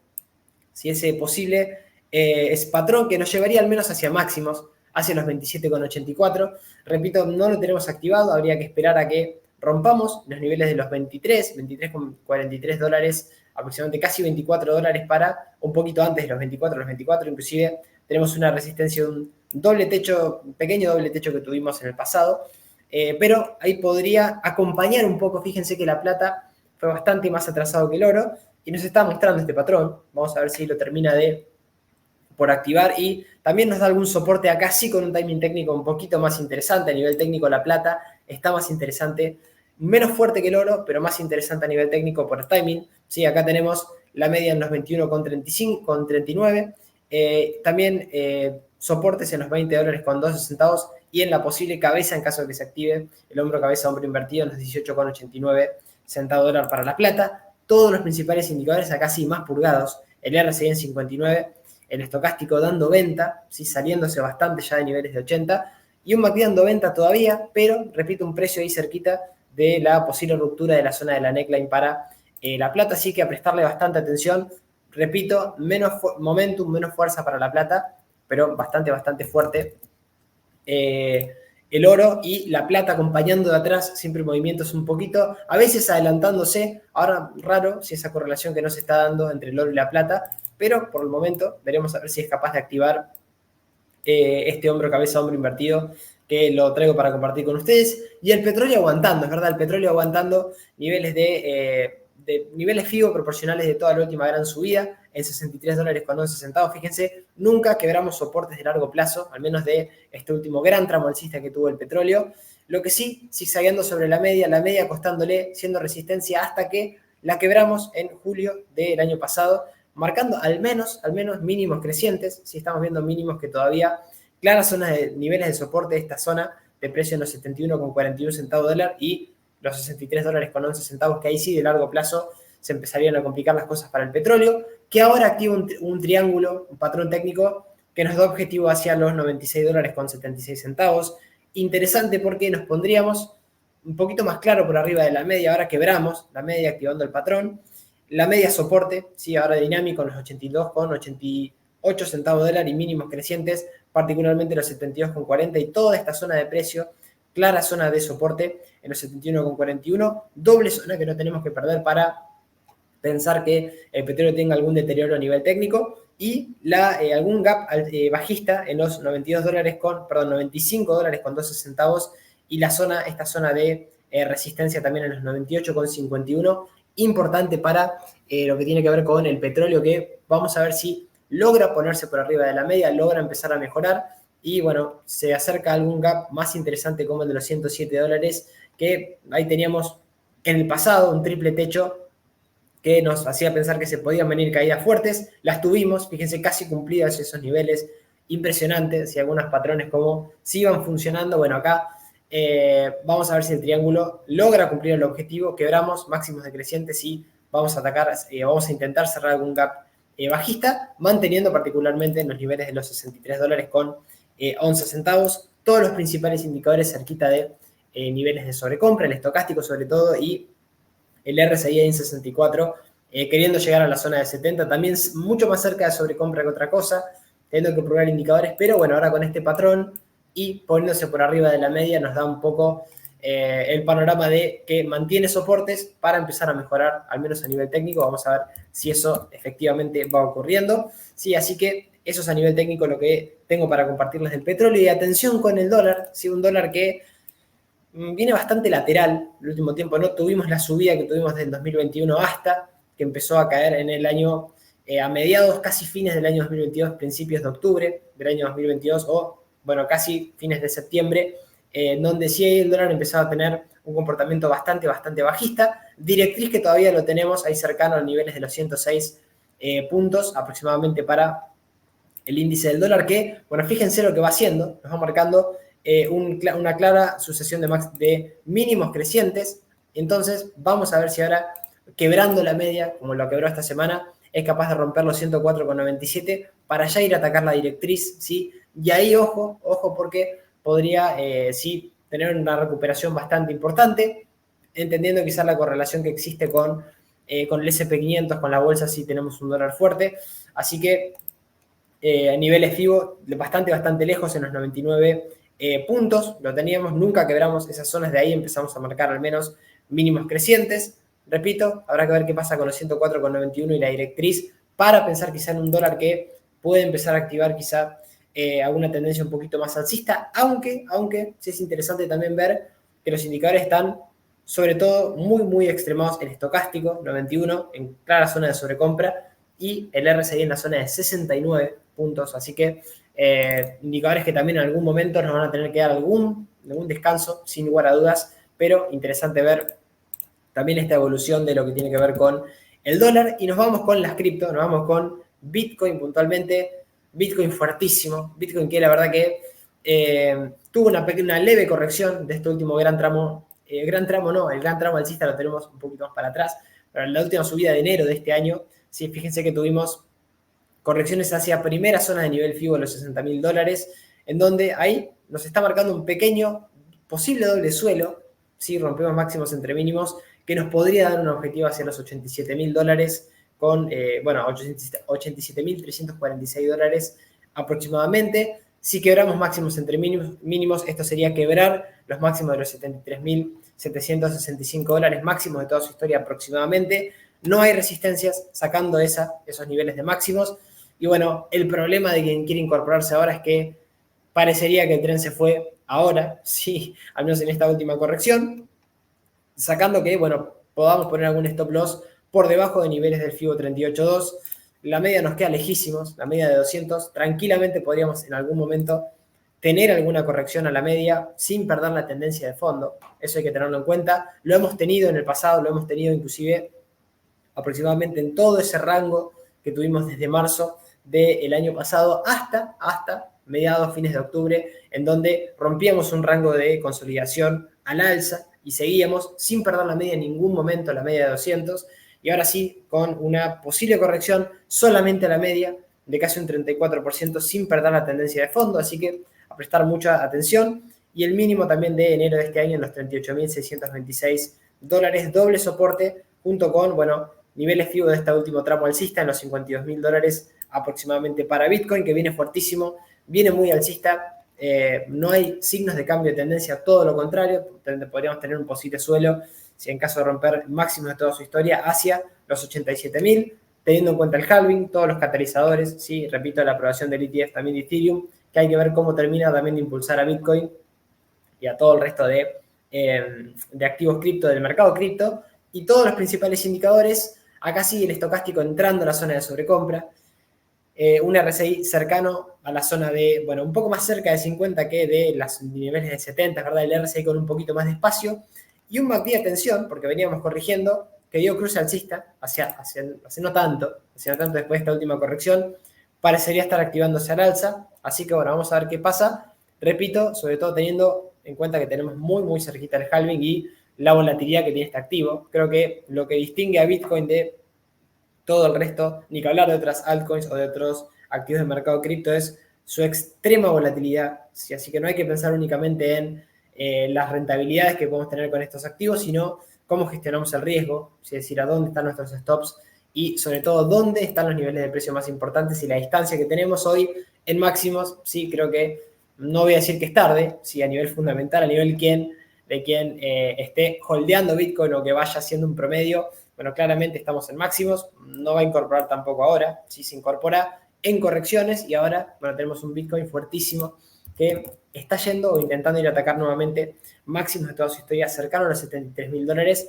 Speaker 1: si ese posible es patrón que nos llevaría al menos hacia máximos, hacia los 27,84. Repito, no lo tenemos activado, habría que esperar a que rompamos los niveles de los 23,43 dólares, aproximadamente casi $24 para un poquito antes de los 24, inclusive tenemos una resistencia, un doble techo, un pequeño doble techo que tuvimos en el pasado, pero ahí podría acompañar un poco. Fíjense que la plata fue bastante más atrasado que el oro y nos está mostrando este patrón. Vamos a ver si lo termina por activar, y también nos da algún soporte acá, sí, con un timing técnico un poquito más interesante. A nivel técnico la plata está más interesante, menos fuerte que el oro, pero más interesante a nivel técnico por timing. Sí, acá tenemos la media en los 21,39, también soportes en los $20,12 y en la posible cabeza, en caso de que se active el hombro cabeza hombro invertido, en los 18,89 centavos dólar para la plata. Todos los principales indicadores acá sí más purgados, el RSI en 59, el estocástico dando venta, ¿sí? Saliéndose bastante ya de niveles de 80, y un MACD dando venta todavía, pero repito, un precio ahí cerquita de la posible ruptura de la zona de la neckline para la plata. Así que a prestarle bastante atención. Repito, menos momentum, menos fuerza para la plata, pero bastante fuerte el oro, y la plata acompañando de atrás, siempre movimientos un poquito, a veces adelantándose. Ahora raro si esa correlación que no se está dando entre el oro y la plata, pero por el momento veremos a ver si es capaz de activar este hombro cabeza hombro invertido, que lo traigo para compartir con ustedes. Y el petróleo aguantando, es verdad, el petróleo aguantando niveles de niveles FIBO proporcionales de toda la última gran subida, en $63,11. Fíjense, nunca quebramos soportes de largo plazo, al menos de este último gran tramo alcista que tuvo el petróleo. Lo que sí, zigzagueando sobre la media costándole, siendo resistencia, hasta que la quebramos en julio del año pasado, marcando al menos mínimos crecientes. Sí, estamos viendo mínimos que todavía, claras zonas de niveles de soporte de esta zona de precio en los 71,41 centavos dólar y los $63,11, que ahí sí de largo plazo se empezarían a complicar las cosas para el petróleo, que ahora activa un triángulo, un patrón técnico que nos da objetivo hacia los $96,76. Interesante, porque nos pondríamos un poquito más claro por arriba de la media. Ahora quebramos la media activando el patrón. La media soporte, sí, ahora dinámico en los 82,88 centavos dólar y mínimos crecientes, particularmente los 72,40, y toda esta zona de precio, clara zona de soporte en los 71,41, doble zona que no tenemos que perder para pensar que el petróleo tenga algún deterioro a nivel técnico, y algún gap bajista en los $95 con 12 centavos, y esta zona de resistencia también en los 98,51, importante para lo que tiene que ver con el petróleo, que vamos a ver si logra ponerse por arriba de la media, logra empezar a mejorar y bueno, se acerca a algún gap más interesante como el de los $107, que ahí teníamos en el pasado un triple techo que nos hacía pensar que se podían venir caídas fuertes. Las tuvimos, fíjense, casi cumplidas esos niveles, impresionantes, y algunos patrones como si iban funcionando. Bueno, acá vamos a ver si el triángulo logra cumplir el objetivo, quebramos máximos decrecientes y vamos a atacar, vamos a intentar cerrar algún gap bajista, manteniendo particularmente en los niveles de los $63 con 11 centavos, todos los principales indicadores cerquita de niveles de sobrecompra, el estocástico sobre todo, y el RSI en 64, queriendo llegar a la zona de 70, también mucho más cerca de sobrecompra que otra cosa, teniendo que probar indicadores, pero bueno, ahora con este patrón y poniéndose por arriba de la media nos da un poco el panorama de que mantiene soportes para empezar a mejorar, al menos a nivel técnico. Vamos a ver si eso efectivamente va ocurriendo. Sí, así que eso es a nivel técnico lo que tengo para compartirles del petróleo. Y atención con el dólar, ¿sí? Un dólar que viene bastante lateral el último tiempo. No tuvimos la subida que tuvimos del 2021 hasta que empezó a caer en el año, a mediados, casi fines del año 2022, principios de octubre del año 2022, o bueno, casi fines de septiembre, donde sí el dólar empezaba a tener un comportamiento bastante bajista, directriz que todavía lo tenemos ahí cercano a los niveles de los 106 puntos aproximadamente para el índice del dólar, que, bueno, fíjense lo que va haciendo, nos va marcando una clara sucesión de mínimos crecientes. Entonces vamos a ver si ahora, quebrando la media, como lo quebró esta semana, es capaz de romper los 104,97 para ya ir a atacar la directriz, ¿sí? Y ahí, ojo, porque podría, sí, tener una recuperación bastante importante, entendiendo quizás la correlación que existe con el S&P 500, con la bolsa, sí tenemos un dólar fuerte. Así que a niveles FIBO bastante lejos, en los 99 puntos, lo teníamos, nunca quebramos esas zonas, de ahí empezamos a marcar al menos mínimos crecientes. Repito, habrá que ver qué pasa con los 104,91 y la directriz para pensar quizá en un dólar que puede empezar a activar quizá alguna tendencia un poquito más alcista, aunque sí es interesante también ver que los indicadores están sobre todo muy extremados en estocástico, 91, en clara zona de sobrecompra, y el RSI en la zona de 69 puntos, así que indicadores que también en algún momento nos van a tener que dar algún descanso, sin lugar a dudas, pero interesante ver también esta evolución de lo que tiene que ver con el dólar. Y nos vamos con las cripto, nos vamos con Bitcoin puntualmente, Bitcoin fuertísimo, Bitcoin que la verdad que tuvo una leve corrección de este último gran tramo, el gran tramo alcista lo tenemos un poquito más para atrás, pero en la última subida de enero de este año, sí, fíjense que tuvimos correcciones hacia primera zona de nivel FIBO, los $60.000, en donde ahí nos está marcando un pequeño posible doble suelo, si rompemos máximos entre mínimos, que nos podría dar un objetivo hacia los $87.000 con, $87.346 aproximadamente. Si quebramos máximos entre mínimos, esto sería quebrar los máximos de los $73.765 máximos de toda su historia aproximadamente. No hay resistencias sacando esos niveles de máximos. Y bueno, el problema de quien quiere incorporarse ahora es que parecería que el tren se fue ahora, sí, al menos en esta última corrección, sacando que, bueno, podamos poner algún stop loss por debajo de niveles del FIBO 38.2. La media nos queda lejísimos, la media de 200. Tranquilamente podríamos en algún momento tener alguna corrección a la media sin perder la tendencia de fondo. Eso hay que tenerlo en cuenta. Lo hemos tenido en el pasado, lo hemos tenido inclusive aproximadamente en todo ese rango que tuvimos desde marzo del año pasado hasta mediados, fines de octubre, en donde rompíamos un rango de consolidación al alza y seguíamos sin perder la media en ningún momento, la media de 200, y ahora sí, con una posible corrección solamente a la media de casi un 34% sin perder la tendencia de fondo, así que a prestar mucha atención. Y el mínimo también de enero de este año en los $38.626, doble soporte, junto con, bueno, niveles FIBO de este último tramo alcista en los $52.000 aproximadamente para Bitcoin, que viene fuertísimo, viene muy alcista. No hay signos de cambio de tendencia, todo lo contrario, podríamos tener un posible suelo, si en caso de romper máximos de toda su historia, hacia los 87.000, teniendo en cuenta el halving, todos los catalizadores, ¿sí? Repito, la aprobación del ETF también de Ethereum, que hay que ver cómo termina también de impulsar a Bitcoin y a todo el resto de de activos cripto del mercado cripto, y todos los principales indicadores, acá sigue el estocástico entrando a la zona de sobrecompra, un RSI cercano a la zona de, bueno, un poco más cerca de 50 que de los niveles de 70, ¿verdad? El RSI con un poquito más de espacio, y un MACD, atención, porque veníamos corrigiendo, que dio cruce alcista hacia no tanto después de esta última corrección, parecería estar activándose al alza, así que bueno, vamos a ver qué pasa. Repito, sobre todo teniendo en cuenta que tenemos muy cerquita el halving y la volatilidad que tiene este activo. Creo que lo que distingue a Bitcoin de todo el resto, ni que hablar de otras altcoins o de otros activos del mercado cripto, es su extrema volatilidad. ¿Sí? Así que no hay que pensar únicamente en las rentabilidades que podemos tener con estos activos, sino cómo gestionamos el riesgo, ¿sí? Es decir, a dónde están nuestros stops y sobre todo dónde están los niveles de precio más importantes y la distancia que tenemos hoy en máximos. Sí, creo que no voy a decir que es tarde, sí, a nivel fundamental, a nivel de quien esté holdeando Bitcoin o que vaya haciendo un promedio. Bueno, claramente estamos en máximos, no va a incorporar tampoco ahora, sí se incorpora en correcciones y ahora, bueno, tenemos un Bitcoin fuertísimo que está yendo o intentando ir a atacar nuevamente máximos de toda su historia, cercano a los $73.000,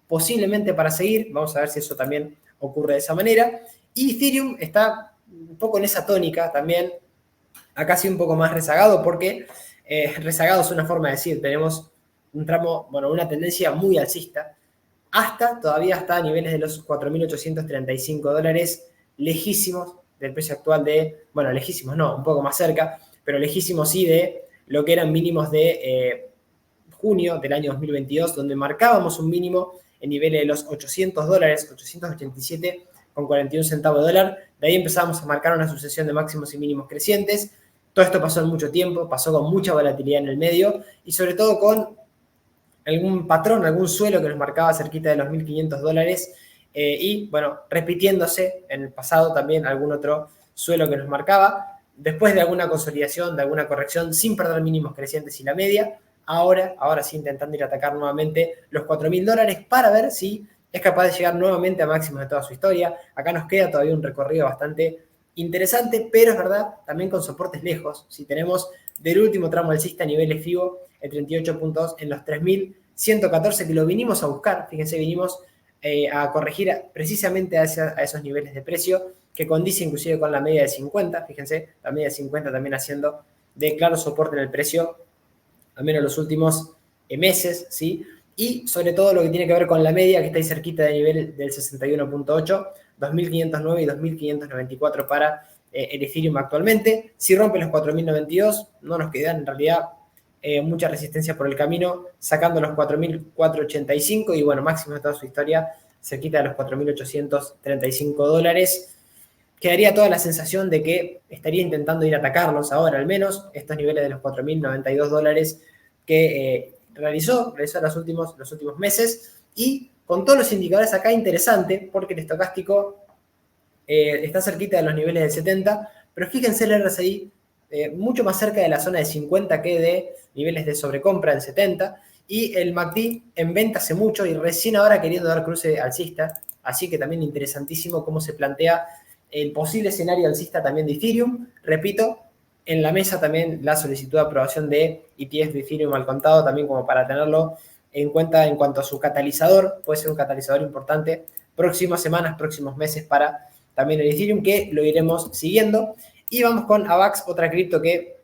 Speaker 1: posiblemente para seguir, vamos a ver si eso también ocurre de esa manera. Y Ethereum está un poco en esa tónica también, acá sí un poco más rezagado, porque rezagado es una forma de decir, tenemos un tramo, bueno, una tendencia muy alcista, todavía está a niveles de los $4.835, lejísimos del precio actual de, bueno, lejísimos no, un poco más cerca, pero lejísimos sí de lo que eran mínimos de junio del año 2022, donde marcábamos un mínimo en niveles de los $800, 887,41 centavos de dólar. De ahí empezamos a marcar una sucesión de máximos y mínimos crecientes. Todo esto pasó en mucho tiempo, pasó con mucha volatilidad en el medio y sobre todo con algún patrón, algún suelo que nos marcaba cerquita de los $1.500 y, bueno, repitiéndose en el pasado también algún otro suelo que nos marcaba. Después de alguna consolidación, de alguna corrección, sin perder mínimos crecientes y la media, ahora sí intentando ir a atacar nuevamente los $4.000 para ver si es capaz de llegar nuevamente a máximos de toda su historia. Acá nos queda todavía un recorrido bastante interesante, pero es verdad, también con soportes lejos. Si tenemos del último tramo alcista a niveles FIBO, el 38.2 en los 3.114, que lo vinimos a buscar, fíjense, vinimos a corregir precisamente a esos niveles de precio, que condice inclusive con la media de 50, fíjense, la media de 50 también haciendo de claro soporte en el precio, al menos los últimos meses, ¿sí? Y sobre todo lo que tiene que ver con la media, que está ahí cerquita del nivel del 61.8, 2.509 y 2.594 para el Ethereum actualmente. Si rompe los 4.092, no nos quedan en realidad mucha resistencia por el camino, sacando los 4.485 y bueno, máximo de toda su historia, cerquita de los $4.835. Quedaría toda la sensación de que estaría intentando ir a atacarlos ahora, al menos, estos niveles de los $4.092 que realizó los últimos meses, y con todos los indicadores acá interesante, porque el estocástico está cerquita de los niveles del 70, pero fíjense el RSI mucho más cerca de la zona de 50 que de niveles de sobrecompra en 70, y el MACD en venta hace mucho y recién ahora queriendo dar cruce alcista, así que también interesantísimo cómo se plantea el posible escenario alcista también de Ethereum. Repito, en la mesa también la solicitud de aprobación de ETF de Ethereum al contado, también como para tenerlo en cuenta en cuanto a su catalizador, puede ser un catalizador importante próximas semanas, próximos meses para también el Ethereum, que lo iremos siguiendo. Y vamos con AVAX, otra cripto que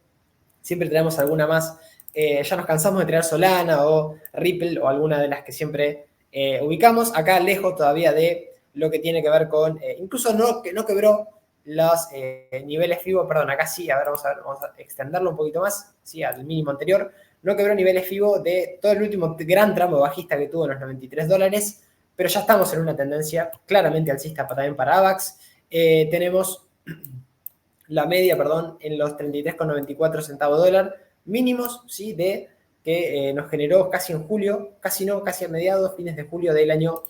Speaker 1: siempre tenemos alguna más. Ya nos cansamos de traer Solana o Ripple o alguna de las que siempre ubicamos. Acá lejos todavía de lo que tiene que ver con, incluso no quebró los niveles FIBO, perdón, acá sí, a ver, vamos a extenderlo un poquito más, sí, al mínimo anterior. No quebró niveles FIBO de todo el último gran tramo bajista que tuvo en los $93, pero ya estamos en una tendencia claramente alcista también para AVAX. Tenemos la media, perdón, en los 33,94 centavos de dólar, mínimos, ¿sí? De que nos generó casi en julio, casi a mediados, fines de julio del año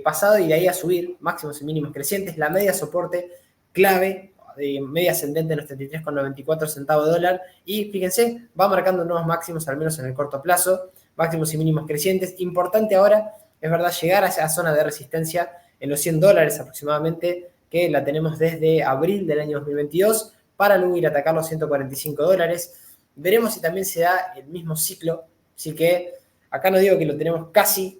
Speaker 1: pasado, y de ahí a subir máximos y mínimos crecientes. La media soporte clave, media ascendente en los 33,94 centavos de dólar, y fíjense, va marcando nuevos máximos, al menos en el corto plazo, máximos y mínimos crecientes. Importante ahora, es verdad, llegar a esa zona de resistencia en los $100 aproximadamente, que la tenemos desde abril del año 2022, para luego ir a atacar los $145. Veremos si también se da el mismo ciclo, así que Acá no digo que lo tenemos casi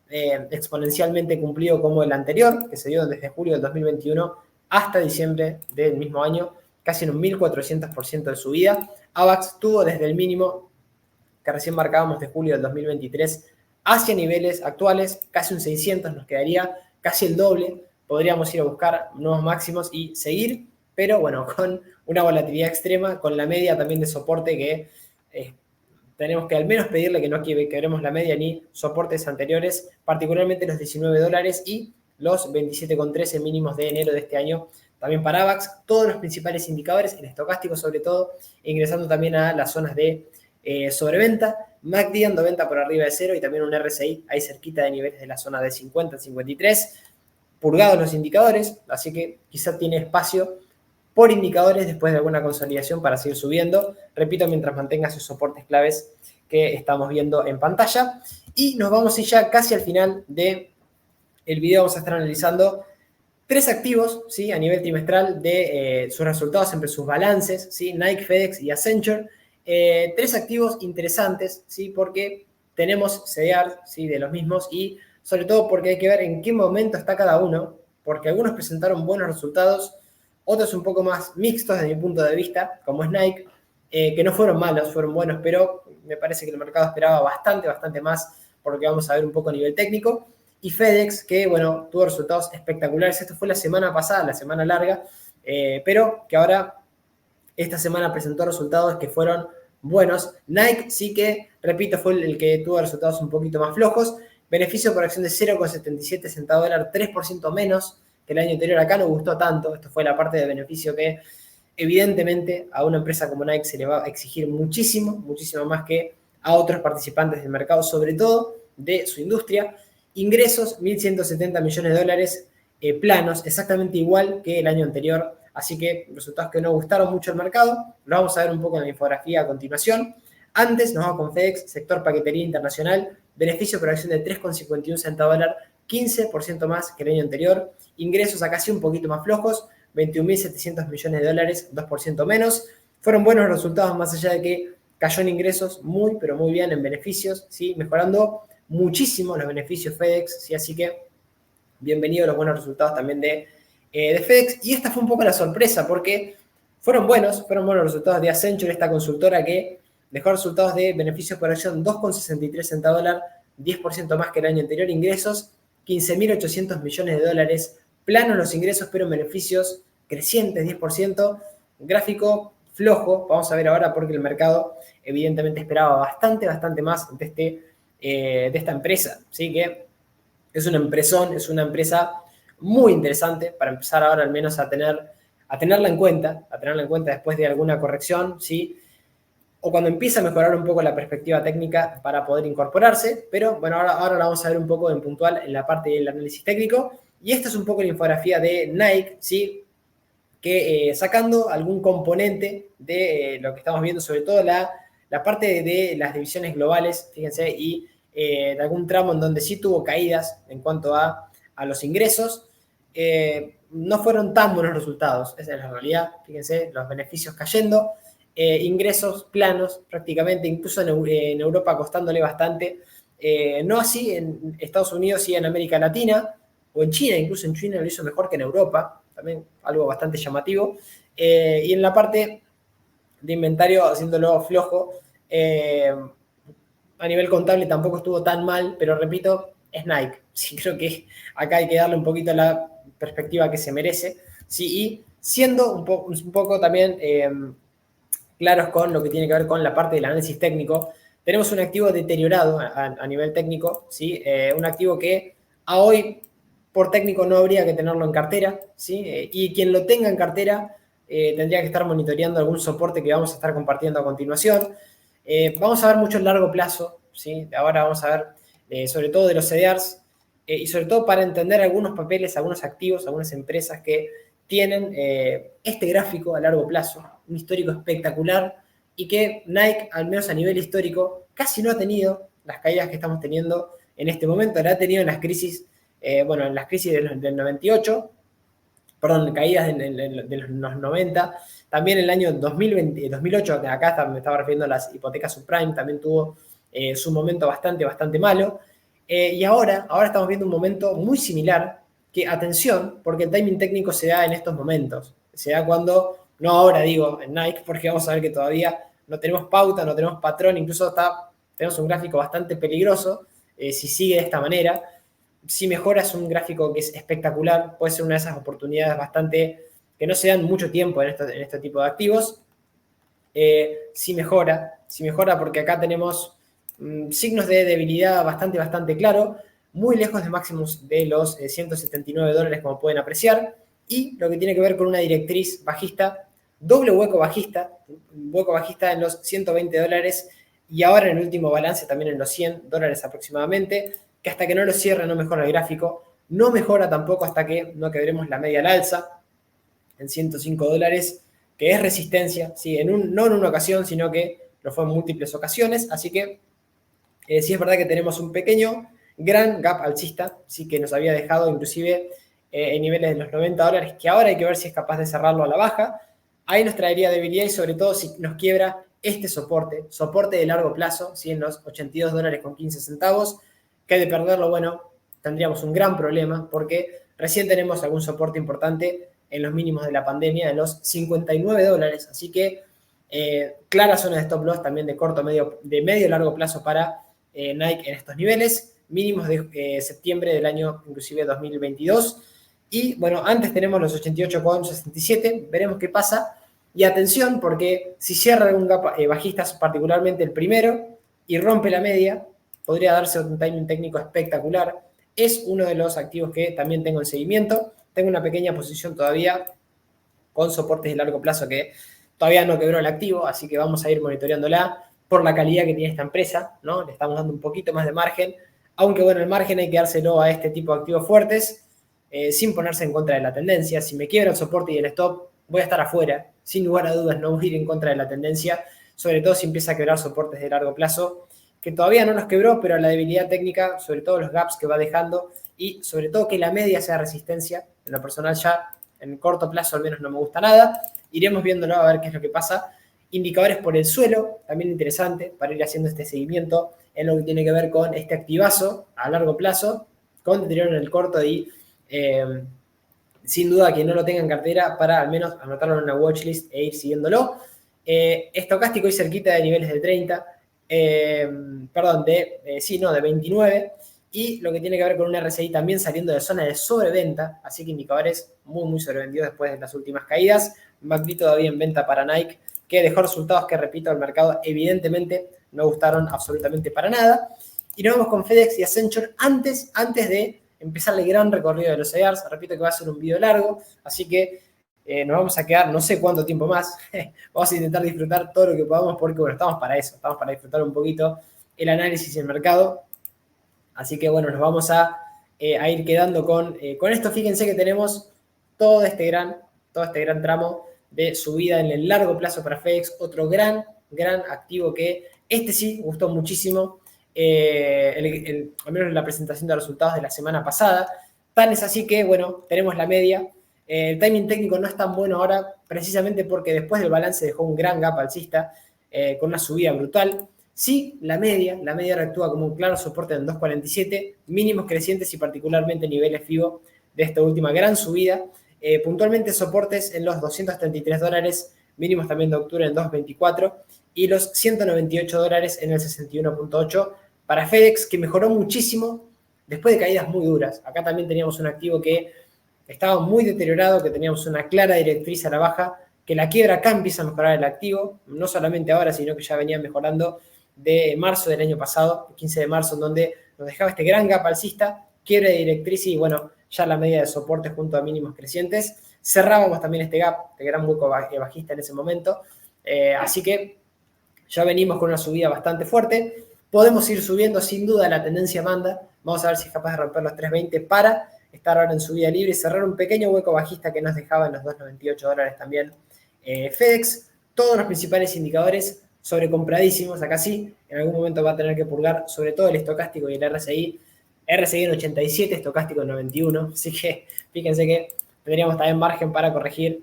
Speaker 1: exponencialmente cumplido como el anterior, que se dio desde julio del 2021 hasta diciembre del mismo año, casi en un 1400% de subida. AVAX tuvo desde el mínimo que recién marcábamos de julio del 2023 hacia niveles actuales, casi un 600, nos quedaría casi el doble, podríamos ir a buscar nuevos máximos y seguir, pero bueno, con una volatilidad extrema, con la media también de soporte que tenemos que al menos pedirle que no quebremos la media ni soportes anteriores, particularmente los $19 y los 27,13 mínimos de enero de este año. También para AVAX, todos los principales indicadores, el estocástico sobre todo, ingresando también a las zonas de sobreventa, MACD dando venta por arriba de cero y también un RSI ahí cerquita de niveles de la zona de 50, 53, purgados los indicadores, así que quizá tiene espacio por indicadores después de alguna consolidación para seguir subiendo, repito, mientras mantenga sus soportes claves que estamos viendo en pantalla. Y nos vamos a ir ya casi al final del video, vamos a estar analizando 3 activos, ¿sí? A nivel trimestral de sus resultados, entre sus balances, ¿sí? Nike, FedEx y Accenture. 3 activos interesantes, ¿sí? Porque tenemos CDR, ¿sí? De los mismos y sobre todo porque hay que ver en qué momento está cada uno, porque algunos presentaron buenos resultados, otros un poco más mixtos desde mi punto de vista, como es Nike, que no fueron malos, fueron buenos, pero me parece que el mercado esperaba bastante más por lo que vamos a ver un poco a nivel técnico. Y FedEx, que bueno, tuvo resultados espectaculares. Esto fue la semana pasada, la semana larga, pero que ahora esta semana presentó resultados que fueron buenos. Nike sí que, repito, fue el que tuvo resultados un poquito más flojos. Beneficio por acción de 0,77 centavos de dólar, 3% menos que el año anterior. Acá no gustó tanto. Esto fue la parte de beneficio que evidentemente a una empresa como Nike se le va a exigir muchísimo más que a otros participantes del mercado, sobre todo de su industria. Ingresos, 1.170 millones de dólares planos, exactamente igual que el año anterior. Así que resultados que no gustaron mucho al mercado. Lo vamos a ver un poco en la infografía a continuación. Antes nos vamos con FedEx, sector paquetería internacional, beneficio por acción de 3,51 centavos de dólar, 15% más que el año anterior. Ingresos acá sí un poquito más flojos, 21.700 millones de dólares, 2% menos. Fueron buenos resultados más allá de que cayó en ingresos muy, pero muy bien en beneficios, ¿sí? Mejorando muchísimo los beneficios FedEx, ¿sí? Así que bienvenidos los buenos resultados también de FedEx. Y esta fue un poco la sorpresa porque fueron buenos resultados de Accenture, esta consultora que dejó resultados de beneficios por acción 2,63 centavos de dólar, 10% más que el año anterior. Ingresos, 15.800 millones de dólares. Planos los ingresos, pero en beneficios crecientes, 10%. Gráfico flojo, vamos a ver ahora porque el mercado evidentemente esperaba bastante más de esta empresa. ¿Sí? Que es un empresón, es una empresa muy interesante para empezar ahora al menos a tenerla en cuenta después de alguna corrección, ¿sí? O cuando empieza a mejorar un poco la perspectiva técnica para poder incorporarse, pero bueno, ahora la vamos a ver un poco en puntual en la parte del análisis técnico. Y esta es un poco la infografía de Nike, ¿sí? Que sacando algún componente de lo que estamos viendo, sobre todo la parte de las divisiones globales, fíjense, y de algún tramo en donde sí tuvo caídas en cuanto a los ingresos, no fueron tan buenos resultados, esa es la realidad, fíjense, los beneficios cayendo, ingresos planos prácticamente, incluso en Europa costándole bastante, no así en Estados Unidos y en América Latina, o en China, incluso en China lo hizo mejor que en Europa, también algo bastante llamativo, y en la parte de inventario haciéndolo flojo, a nivel contable tampoco estuvo tan mal, pero repito, es Nike. Sí, creo que acá hay que darle un poquito la perspectiva que se merece, ¿sí? Y siendo un poco también claros con lo que tiene que ver con la parte del análisis técnico, tenemos un activo deteriorado a nivel técnico, ¿sí? Un activo que a hoy por técnico no habría que tenerlo en cartera, ¿sí? Y quien lo tenga en cartera tendría que estar monitoreando algún soporte que vamos a estar compartiendo a continuación. Vamos a ver mucho en largo plazo, ¿sí? Ahora vamos a ver sobre todo de los CDRs y sobre todo para entender algunos papeles, algunos activos, algunas empresas que tienen este gráfico a largo plazo, un histórico espectacular y que Nike, al menos a nivel histórico, casi no ha tenido las caídas que estamos teniendo en este momento, la ha tenido en las crisis, en las crisis del 98, perdón, caídas de los 90, también en el año 2020, 2008, acá me estaba refiriendo a las hipotecas subprime, también tuvo su momento bastante malo. Y ahora estamos viendo un momento muy similar, que atención, porque el timing técnico se da en estos momentos. Se da cuando, no ahora digo, en Nike, porque vamos a ver que todavía no tenemos pauta, no tenemos patrón, incluso tenemos un gráfico bastante peligroso si sigue de esta manera. Si mejora es un gráfico que es espectacular, puede ser una de esas oportunidades que no se dan mucho tiempo en este tipo de activos. Si mejora porque acá tenemos signos de debilidad bastante claro, muy lejos de máximos de los $179 como pueden apreciar, y lo que tiene que ver con una directriz bajista, doble hueco bajista en los $120, y ahora en el último balance también en los $100 aproximadamente, que hasta que no lo cierre no mejora el gráfico, no mejora tampoco hasta que no quebremos la media al alza en $105, que es resistencia, ¿sí? No en una ocasión, sino que lo fue en múltiples ocasiones, así que sí es verdad que tenemos un gran gap alcista, sí, que nos había dejado inclusive en niveles de los $90, que ahora hay que ver si es capaz de cerrarlo a la baja. Ahí nos traería debilidad y sobre todo si nos quiebra este soporte de largo plazo, ¿sí? En los $82.15, que de perderlo, bueno, tendríamos un gran problema porque recién tenemos algún soporte importante en los mínimos de la pandemia, en los $59, así que clara zona de stop loss también de medio largo plazo para Nike en estos niveles, mínimos de septiembre del año inclusive 2022, y bueno, antes tenemos los 88,67, veremos qué pasa, y atención porque si cierra algún gap bajista, particularmente el primero, y rompe la media, podría darse un timing técnico espectacular. Es uno de los activos que también tengo en seguimiento. Tengo una pequeña posición todavía con soportes de largo plazo que todavía no quebró el activo, así que vamos a ir monitoreándola por la calidad que tiene esta empresa, ¿no? Le estamos dando un poquito más de margen, aunque bueno, el margen hay que dárselo a este tipo de activos fuertes, sin ponerse en contra de la tendencia. Si me quiebra el soporte y el stop, voy a estar afuera, sin lugar a dudas no voy a ir en contra de la tendencia, sobre todo si empieza a quebrar soportes de largo plazo, que todavía no los quebró, pero la debilidad técnica, sobre todo los gaps que va dejando, y sobre todo que la media sea resistencia, en lo personal ya en corto plazo al menos no me gusta nada. Iremos viéndolo a ver qué es lo que pasa. Indicadores por el suelo, también interesante para ir haciendo este seguimiento en lo que tiene que ver con este activazo a largo plazo, con deterioro en el corto y sin duda que no lo tenga en cartera para al menos anotarlo en una watchlist e ir siguiéndolo. Estocástico y cerquita de niveles de 30, de 29, y lo que tiene que ver con un RSI también saliendo de zona de sobreventa, así que indicadores muy sobrevendidos después de las últimas caídas. MACD todavía en venta para Nike, que dejó resultados que, repito, al mercado evidentemente no gustaron absolutamente para nada. Y nos vamos con FedEx y Accenture antes de empezar el gran recorrido de los ARs. Repito que va a ser un video largo, así que nos vamos a quedar no sé cuánto tiempo más. Vamos a intentar disfrutar todo lo que podamos porque, bueno, estamos para eso, estamos para disfrutar un poquito el análisis y el mercado. Así que, bueno, nos vamos a ir quedando con esto. Fíjense que tenemos todo este gran tramo de subida en el largo plazo para FedEx, otro gran activo que sí gustó muchísimo, al menos en la presentación de resultados de la semana pasada. Tan es así que, bueno, tenemos la media. El timing técnico no es tan bueno ahora, precisamente porque después del balance dejó un gran gap alcista con una subida brutal. Sí, la media ahora actúa como un claro soporte en 2.47, mínimos crecientes y particularmente niveles FIBO de esta última gran subida. Puntualmente soportes en los $233, mínimos también de octubre en 2.24 y los $198 en el 61.8 para FedEx, que mejoró muchísimo después de caídas muy duras. Acá también teníamos un activo que estaba muy deteriorado, que teníamos una clara directriz a la baja, que la quiebra acá empieza a mejorar el activo, no solamente ahora, sino que ya venía mejorando de marzo del año pasado, el 15 de marzo, en donde nos dejaba este gran gap alcista, quiebre de directriz y, bueno, ya la media de soporte junto a mínimos crecientes. Cerrábamos también este gap, de gran hueco bajista en ese momento. Así que ya venimos con una subida bastante fuerte. Podemos ir subiendo, sin duda la tendencia manda. Vamos a ver si es capaz de romper los 3.20 para estar ahora en subida libre y cerrar un pequeño hueco bajista que nos dejaba en los $2.98 también. FedEx, todos los principales indicadores sobrecompradísimos. Acá sí, en algún momento va a tener que purgar, sobre todo el estocástico y el RSI. RSI en 87, estocástico en 91. Así que fíjense que tendríamos también margen para corregir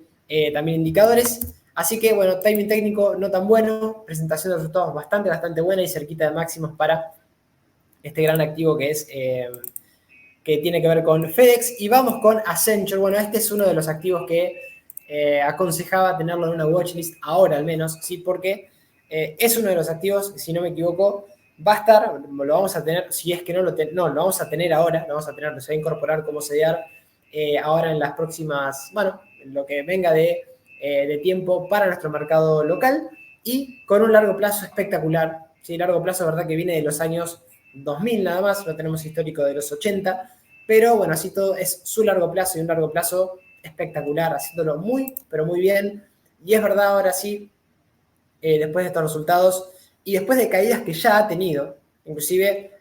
Speaker 1: también indicadores. Así que, bueno, timing técnico no tan bueno, presentación de resultados bastante buena y cerquita de máximos para este gran activo que tiene que ver con FedEx. Y vamos con Accenture. Bueno, este es uno de los activos que aconsejaba tenerlo en una watchlist, ahora al menos, ¿sí? Porque es uno de los activos, si no me equivoco, va a estar, lo vamos a tener, si es que no lo vamos a tener ahora, lo vamos a tener, se va a incorporar como CDR ahora en las próximas, bueno, lo que venga de tiempo para nuestro mercado local y con un largo plazo espectacular, ¿sí? Largo plazo, verdad que viene de los años 2000 nada más, no tenemos histórico de los 80, pero bueno, así todo es su largo plazo y un largo plazo espectacular, haciéndolo muy, pero muy bien. Y es verdad, ahora sí, después de estos resultados y después de caídas que ya ha tenido, inclusive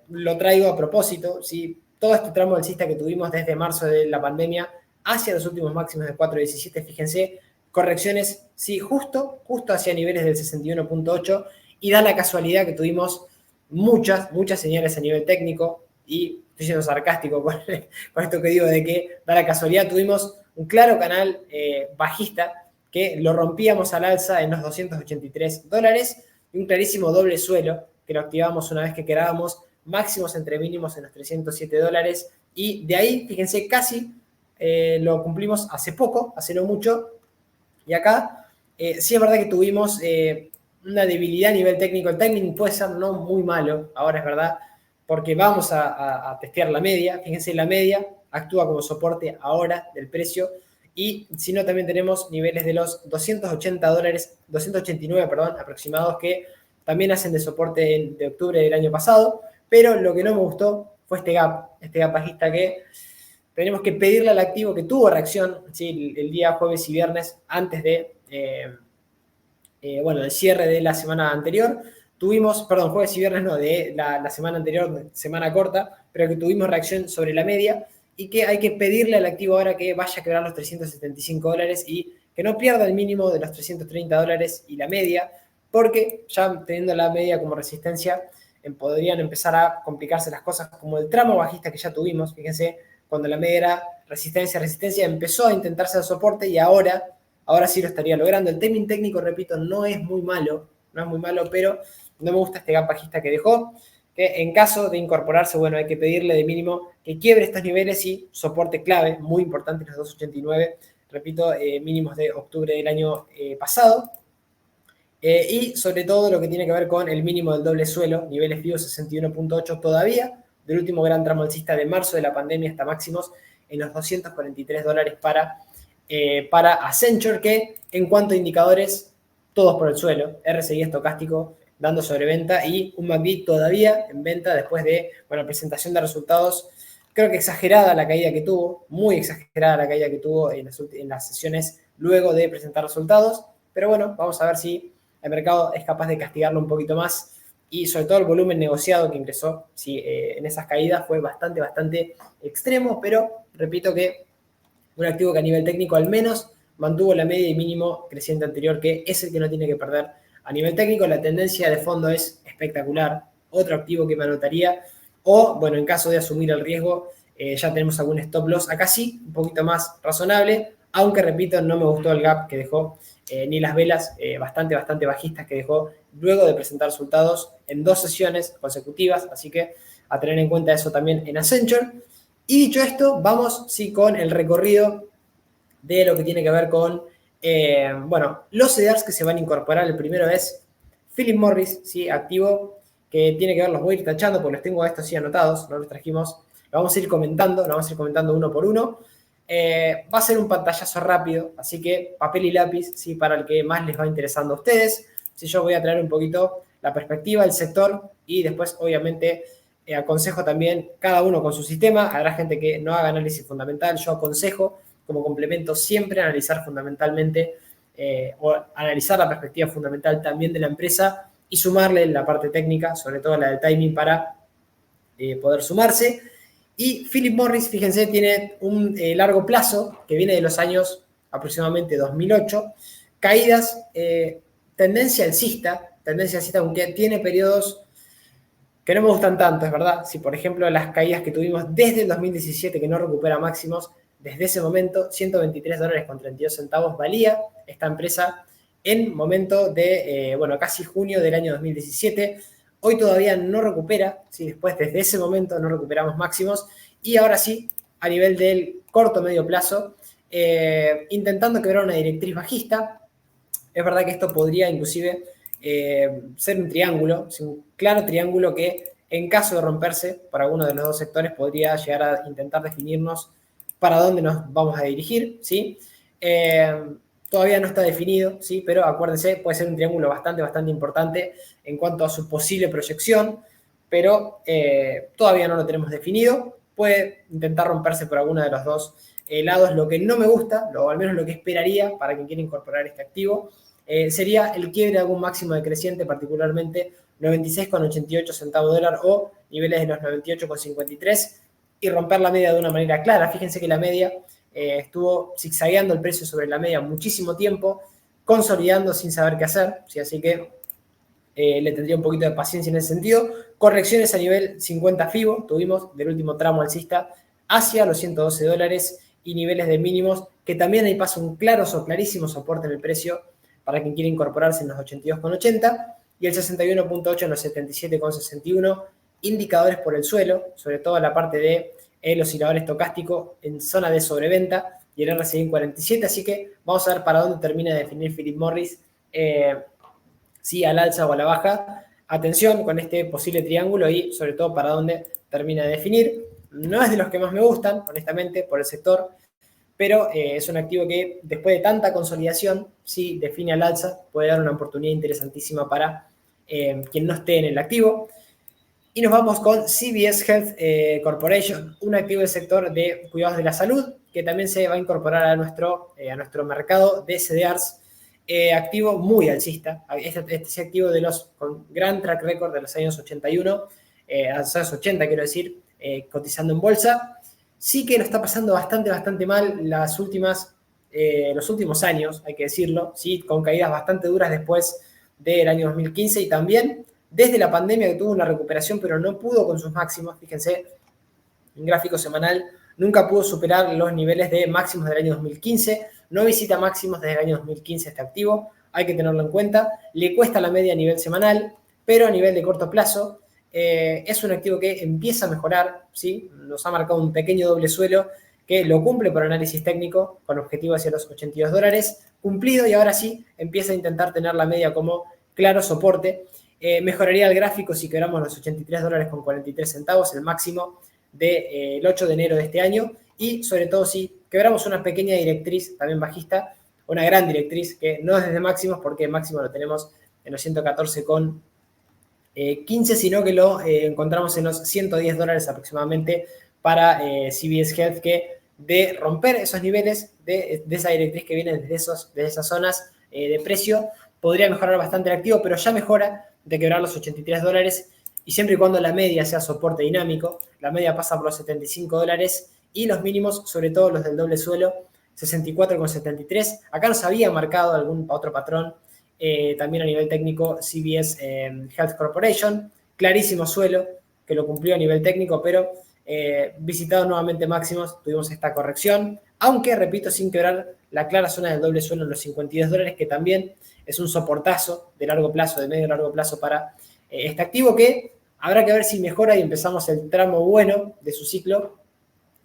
Speaker 1: lo traigo a propósito, ¿sí? Todo este tramo alcista que tuvimos desde marzo de la pandemia hacia los últimos máximos de 4.17, fíjense, correcciones, sí, justo hacia niveles del 61.8 y da la casualidad que tuvimos muchas señales a nivel técnico y estoy siendo sarcástico con esto que digo de que da la casualidad, tuvimos un claro canal bajista que lo rompíamos al alza en los $283 y un clarísimo doble suelo que lo activamos una vez que quedábamos máximos entre mínimos en los $307 y de ahí, fíjense, casi lo cumplimos hace poco, hace no mucho, y acá sí es verdad que tuvimos una debilidad a nivel técnico. El timing puede ser no muy malo, ahora es verdad, porque vamos a testear la media. Fíjense, la media actúa como soporte ahora del precio y si no también tenemos niveles de los $280, 289, perdón, aproximados que también hacen de soporte de octubre del año pasado, pero lo que no me gustó fue este gap bajista que tenemos que pedirle al activo que tuvo reacción, ¿sí? El día jueves y viernes antes de, el cierre de la semana anterior. Tuvimos, perdón, jueves y viernes no, de la semana anterior, semana corta, pero que tuvimos reacción sobre la media y que hay que pedirle al activo ahora que vaya a quebrar los $375 y que no pierda el mínimo de los $330 y la media, porque ya teniendo la media como resistencia, podrían empezar a complicarse las cosas como el tramo bajista que ya tuvimos, fíjense, cuando la media era resistencia, empezó a intentarse el soporte y ahora sí lo estaría logrando. El timing técnico, repito, no es muy malo, pero no me gusta este gap bajista que dejó, que en caso de incorporarse, bueno, hay que pedirle de mínimo que quiebre estos niveles y soporte clave, muy importante, los 289, repito, mínimos de octubre del año pasado. Y sobre todo lo que tiene que ver con el mínimo del doble suelo, niveles vivos 61.8 todavía, del último gran tramo alcista de marzo de la pandemia hasta máximos en los $243 para Accenture, que en cuanto a indicadores, todos por el suelo, RSI estocástico dando sobreventa y un MACD todavía en venta después de, presentación de resultados, creo que exagerada la caída que tuvo, muy exagerada la caída que tuvo en las sesiones luego de presentar resultados, pero bueno, vamos a ver si el mercado es capaz de castigarlo un poquito más y sobre todo el volumen negociado que ingresó en esas caídas fue bastante extremo, pero repito que un activo que a nivel técnico al menos mantuvo la media y mínimo creciente anterior, que es el que no tiene que perder. A nivel técnico la tendencia de fondo es espectacular, otro activo que me anotaría, o bueno, en caso de asumir el riesgo, ya tenemos algún stop loss, acá sí, un poquito más razonable, aunque repito, no me gustó el gap que dejó, ni las velas bastante bajistas que dejó luego de presentar resultados en 2 sesiones consecutivas, así que a tener en cuenta eso también en Accenture. Y dicho esto, vamos con el recorrido de lo que tiene que ver con, los CDRs que se van a incorporar. El primero es Philip Morris, ¿sí? Activo, que tiene que ver, los voy a ir tachando porque los tengo estos sí anotados, no los trajimos, lo vamos a ir comentando uno por uno. Va a ser un pantallazo rápido, así que papel y lápiz, ¿sí? Para el que más les va interesando a ustedes. Si yo voy a traer un poquito la perspectiva del sector y después, obviamente, aconsejo también cada uno con su sistema. Habrá gente que no haga análisis fundamental. Yo aconsejo como complemento siempre analizar fundamentalmente o analizar la perspectiva fundamental también de la empresa y sumarle la parte técnica, sobre todo la del timing para poder sumarse. Y Philip Morris, fíjense, tiene un largo plazo que viene de los años aproximadamente 2008. Caídas, tendencia alcista, aunque tiene periodos que no me gustan tanto, es verdad. Si, por ejemplo, las caídas que tuvimos desde el 2017, que no recupera máximos, desde ese momento, $123.32 valía esta empresa en momento de, casi junio del año 2017. Hoy todavía no recupera, ¿sí? Después desde ese momento no recuperamos máximos y ahora sí, a nivel del corto medio plazo, intentando quebrar una directriz bajista. Es verdad que esto podría inclusive ser un triángulo, un claro triángulo que en caso de romperse para alguno de los dos sectores podría llegar a intentar definirnos para dónde nos vamos a dirigir, ¿sí? Todavía no está definido, ¿sí? Pero acuérdense, puede ser un triángulo bastante importante en cuanto a su posible proyección, pero todavía no lo tenemos definido. Puede intentar romperse por alguno de los dos lados. Lo que no me gusta, o al menos lo que esperaría para quien quiera incorporar este activo, sería el quiebre de algún máximo decreciente, particularmente 96,88 centavos de dólar o niveles de los 98,53 y romper la media de una manera clara. Fíjense que la media estuvo zigzagueando el precio sobre la media muchísimo tiempo, consolidando sin saber qué hacer, ¿sí? Así que le tendría un poquito de paciencia en ese sentido. Correcciones a nivel 50 FIBO tuvimos del último tramo alcista hacia los $112 y niveles de mínimos que también ahí pasa un clarísimo soporte en el precio para quien quiera incorporarse en los 82,80 y el 61,8 en los 77,61, indicadores por el suelo, sobre todo la parte de el oscilador estocástico en zona de sobreventa y el RSI en 47, así que vamos a ver para dónde termina de definir Philip Morris, si al alza o a la baja. Atención con este posible triángulo y sobre todo para dónde termina de definir. No es de los que más me gustan, honestamente, por el sector, pero es un activo que después de tanta consolidación, si define al alza, puede dar una oportunidad interesantísima para quien no esté en el activo. Y nos vamos con CVS Health Corporation, un activo del sector de cuidados de la salud, que también se va a incorporar a nuestro mercado de CDRs, activo muy alcista. Este activo de los con gran track record de los años 81, a los años 80 quiero decir, cotizando en bolsa. Sí que lo está pasando bastante mal los últimos años, hay que decirlo, ¿sí? Con caídas bastante duras después del año 2015 y también desde la pandemia que tuvo una recuperación pero no pudo con sus máximos. Fíjense, en gráfico semanal nunca pudo superar los niveles de máximos del año 2015, no visita máximos desde el año 2015 este activo, hay que tenerlo en cuenta, le cuesta la media a nivel semanal, pero a nivel de corto plazo es un activo que empieza a mejorar, ¿sí? Nos ha marcado un pequeño doble suelo que lo cumple por análisis técnico con objetivo hacia los $82, cumplido, y ahora sí empieza a intentar tener la media como claro soporte. Mejoraría el gráfico si quebramos los $83,43, el máximo del 8 de enero de este año, y sobre todo si quebramos una pequeña directriz también bajista, una gran directriz que no es desde máximos porque máximo lo tenemos en los 114,15, sino que lo encontramos en los $110 aproximadamente para CVS Health, que de romper esos niveles de esa directriz que viene desde esas zonas de precio, podría mejorar bastante el activo, pero ya mejora de quebrar los $83 y siempre y cuando la media sea soporte dinámico. La media pasa por los $75 y los mínimos, sobre todo los del doble suelo, 64,73. Acá nos había marcado algún otro patrón, también a nivel técnico, CVS Health Corporation, clarísimo suelo, que lo cumplió a nivel técnico, pero visitado nuevamente máximos, tuvimos esta corrección, aunque, repito, sin quebrar la clara zona del doble suelo en los $52, que también es un soportazo de largo plazo, de medio largo plazo para este activo, que habrá que ver si mejora y empezamos el tramo bueno de su ciclo,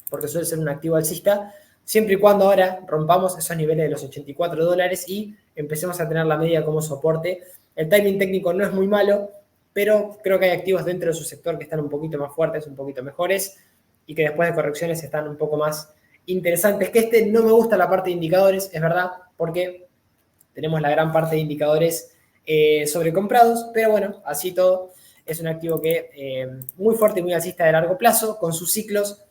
Speaker 1: porque suele ser un activo alcista, siempre y cuando ahora rompamos esos niveles de los $84 y empecemos a tener la media como soporte. El timing técnico no es muy malo, pero creo que hay activos dentro de su sector que están un poquito más fuertes, un poquito mejores, y que después de correcciones están un poco más interesantes que este. No me gusta la parte de indicadores, es verdad, porque tenemos la gran parte de indicadores sobrecomprados, pero bueno, así todo, es un activo que muy fuerte y muy alcista de largo plazo, con sus ciclos,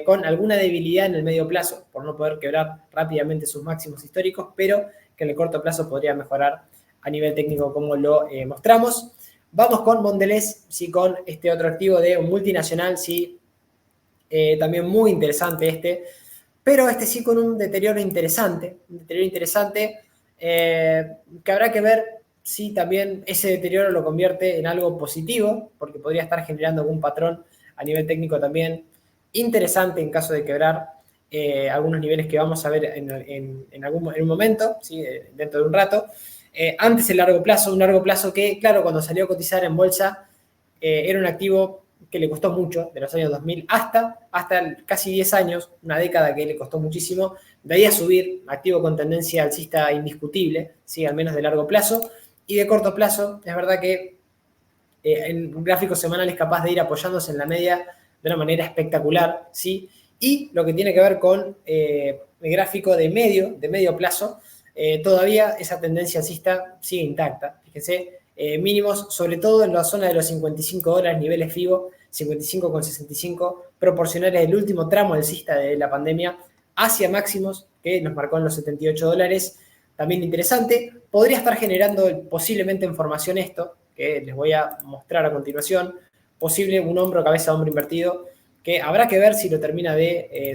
Speaker 1: con alguna debilidad en el medio plazo, por no poder quebrar rápidamente sus máximos históricos, pero que en el corto plazo podría mejorar a nivel técnico como lo mostramos. Vamos con Mondelez, sí, con este otro activo de un multinacional, sí, también muy interesante este, pero este sí con un deterioro interesante, que habrá que ver si también ese deterioro lo convierte en algo positivo, porque podría estar generando algún patrón a nivel técnico también interesante en caso de quebrar algunos niveles que vamos a ver en un momento, ¿sí? Dentro de un rato. Antes el largo plazo, un largo plazo que, claro, cuando salió a cotizar en bolsa, era un activo que le costó mucho, de los años 2000 hasta casi 10 años, una década que le costó muchísimo, de ahí a subir, activo con tendencia alcista indiscutible, ¿sí? Al menos de largo plazo, y de corto plazo, es verdad que en gráficos semanales capaz de ir apoyándose en la media de una manera espectacular, ¿sí? Y lo que tiene que ver con el gráfico de medio plazo, todavía esa tendencia alcista sigue intacta. Fíjense, mínimos, sobre todo en la zona de los $55, niveles FIBO, 55,65, proporcionales del último tramo alcista de la pandemia, hacia máximos que nos marcó en los $78. También interesante, podría estar generando posiblemente en formación esto, que les voy a mostrar a continuación, posible un hombro, cabeza, hombro invertido, que habrá que ver si lo termina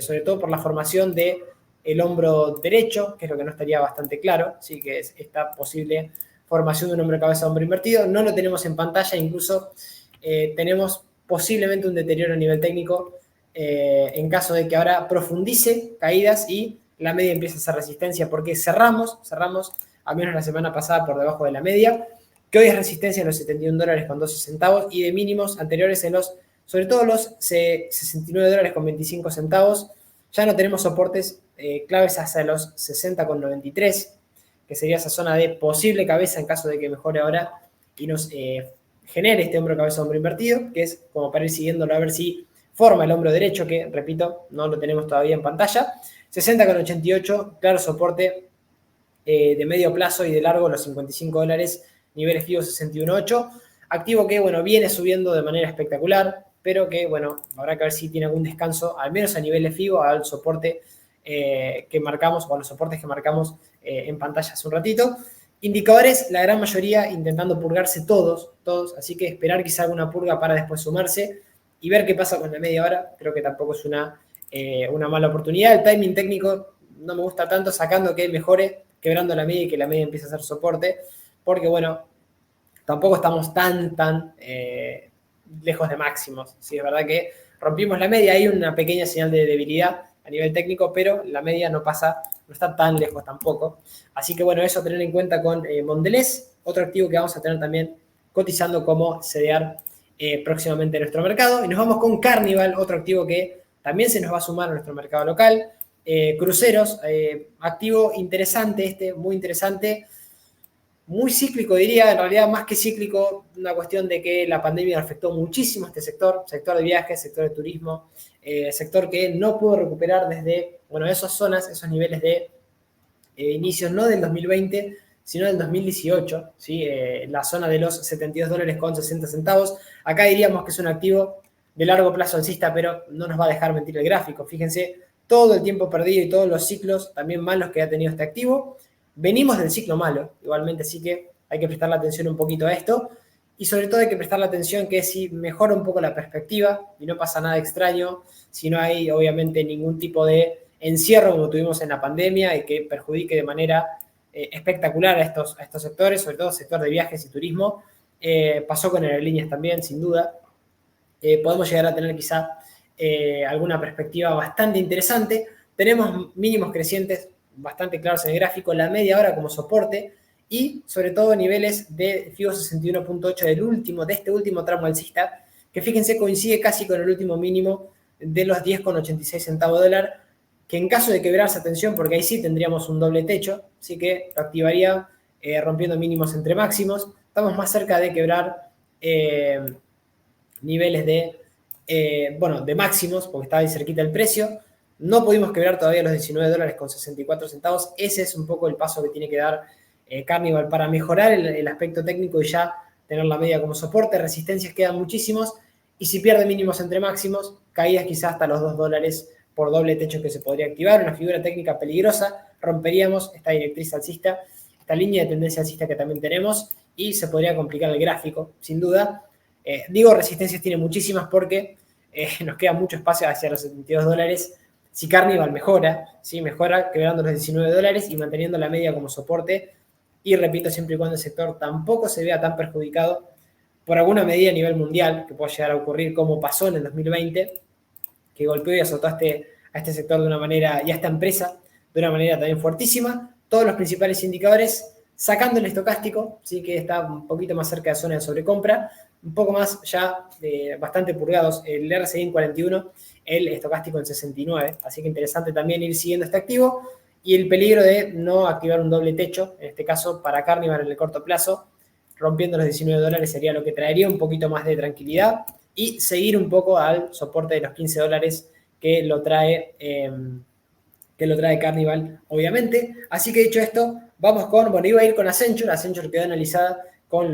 Speaker 1: sobre todo por la formación de el hombro derecho, que es lo que no estaría bastante claro, sí que es esta posible formación de un hombro, cabeza, hombro invertido. No lo tenemos en pantalla, incluso tenemos posiblemente un deterioro a nivel técnico en caso de que ahora profundice caídas y la media empiece a hacer resistencia, porque cerramos, al menos la semana pasada, por debajo de la media, que hoy es resistencia en los $71 con 12 centavos y de mínimos anteriores en sobre todo los $69 con 25 centavos. Ya no tenemos soportes claves hasta los 60 con 93, que sería esa zona de posible cabeza en caso de que mejore ahora y nos genere este hombro, cabeza, hombro invertido, que es como para ir siguiéndolo a ver si forma el hombro derecho, que repito, no lo tenemos todavía en pantalla. 60 con 88, claro soporte de medio plazo y de largo, los $55, niveles FIBO 61.8. Activo que, bueno, viene subiendo de manera espectacular, pero que, bueno, habrá que ver si tiene algún descanso, al menos a nivel de FIBO, al soporte que marcamos, o a los soportes que marcamos en pantalla hace un ratito. Indicadores, la gran mayoría intentando purgarse todos, así que esperar quizá alguna purga para después sumarse y ver qué pasa con la media hora, creo que tampoco es una mala oportunidad. El timing técnico no me gusta tanto, sacando que mejore, quebrando la media y que la media empiece a hacer soporte, porque bueno, tampoco estamos tan lejos de máximos. Sí, es verdad que rompimos la media, hay una pequeña señal de debilidad a nivel técnico, pero la media no está tan lejos tampoco. Así que bueno, eso a tener en cuenta con Mondelez, otro activo que vamos a tener también cotizando como CDR próximamente en nuestro mercado. Y nos vamos con Carnival, otro activo que también se nos va a sumar a nuestro mercado local. Cruceros, activo interesante muy interesante. Muy cíclico, diría, en realidad más que cíclico, una cuestión de que la pandemia afectó muchísimo a este sector de viajes, sector de turismo, sector que no pudo recuperar desde, bueno, esas zonas, esos niveles de inicios, no del 2020, sino del 2018, ¿sí? La zona de los $72 con 60 centavos. Acá diríamos que es un activo de largo plazo alcista, pero no nos va a dejar mentir el gráfico. Fíjense, todo el tiempo perdido y todos los ciclos también malos que ha tenido este activo. Venimos del ciclo malo, igualmente, así que hay que prestarle atención un poquito a esto. Y sobre todo hay que prestarle atención que si mejora un poco la perspectiva y no pasa nada extraño, si no hay obviamente ningún tipo de encierro como tuvimos en la pandemia y que perjudique de manera espectacular a estos sectores, sobre todo el sector de viajes y turismo. Pasó con aerolíneas también, sin duda. Podemos llegar a tener quizá alguna perspectiva bastante interesante. Tenemos mínimos crecientes bastante claros en el gráfico, la media hora como soporte y sobre todo niveles de FIBO 61.8 de este último tramo alcista, que fíjense coincide casi con el último mínimo de los 10,86 centavos de dólar, que en caso de quebrarse, atención, porque ahí sí tendríamos un doble techo, así que lo activaría rompiendo mínimos entre máximos. Estamos más cerca de quebrar niveles de máximos, porque estaba ahí cerquita el precio. No pudimos quebrar todavía los $19 con 64 centavos. Ese es un poco el paso que tiene que dar Carnival para mejorar el aspecto técnico y ya tener la media como soporte. Resistencias quedan muchísimos y si pierde mínimos entre máximos, caídas quizás hasta los $2 por doble techo que se podría activar. Una figura técnica peligrosa. Romperíamos esta directriz alcista, esta línea de tendencia alcista que también tenemos y se podría complicar el gráfico, sin duda. Digo resistencias tiene muchísimas porque nos queda mucho espacio hacia los $72. Si Carnival mejora, ¿sí? Mejora quebrando los $19 y manteniendo la media como soporte. Y repito, siempre y cuando el sector tampoco se vea tan perjudicado por alguna medida a nivel mundial, que pueda llegar a ocurrir como pasó en el 2020, que golpeó y azotó a a este sector de una manera, y a esta empresa de una manera también fuertísima. Todos los principales indicadores, sacando el estocástico, sí que está un poquito más cerca de zona de sobrecompra, un poco más ya bastante purgados, el RSI en 41, el estocástico en 69, así que interesante también ir siguiendo este activo, y el peligro de no activar un doble techo, en este caso para Carnival en el corto plazo, rompiendo los $19 sería lo que traería un poquito más de tranquilidad, y seguir un poco al soporte de los $15 que lo trae Carnival, obviamente. Así que dicho esto, vamos con, bueno, iba a ir con Accenture quedó analizada con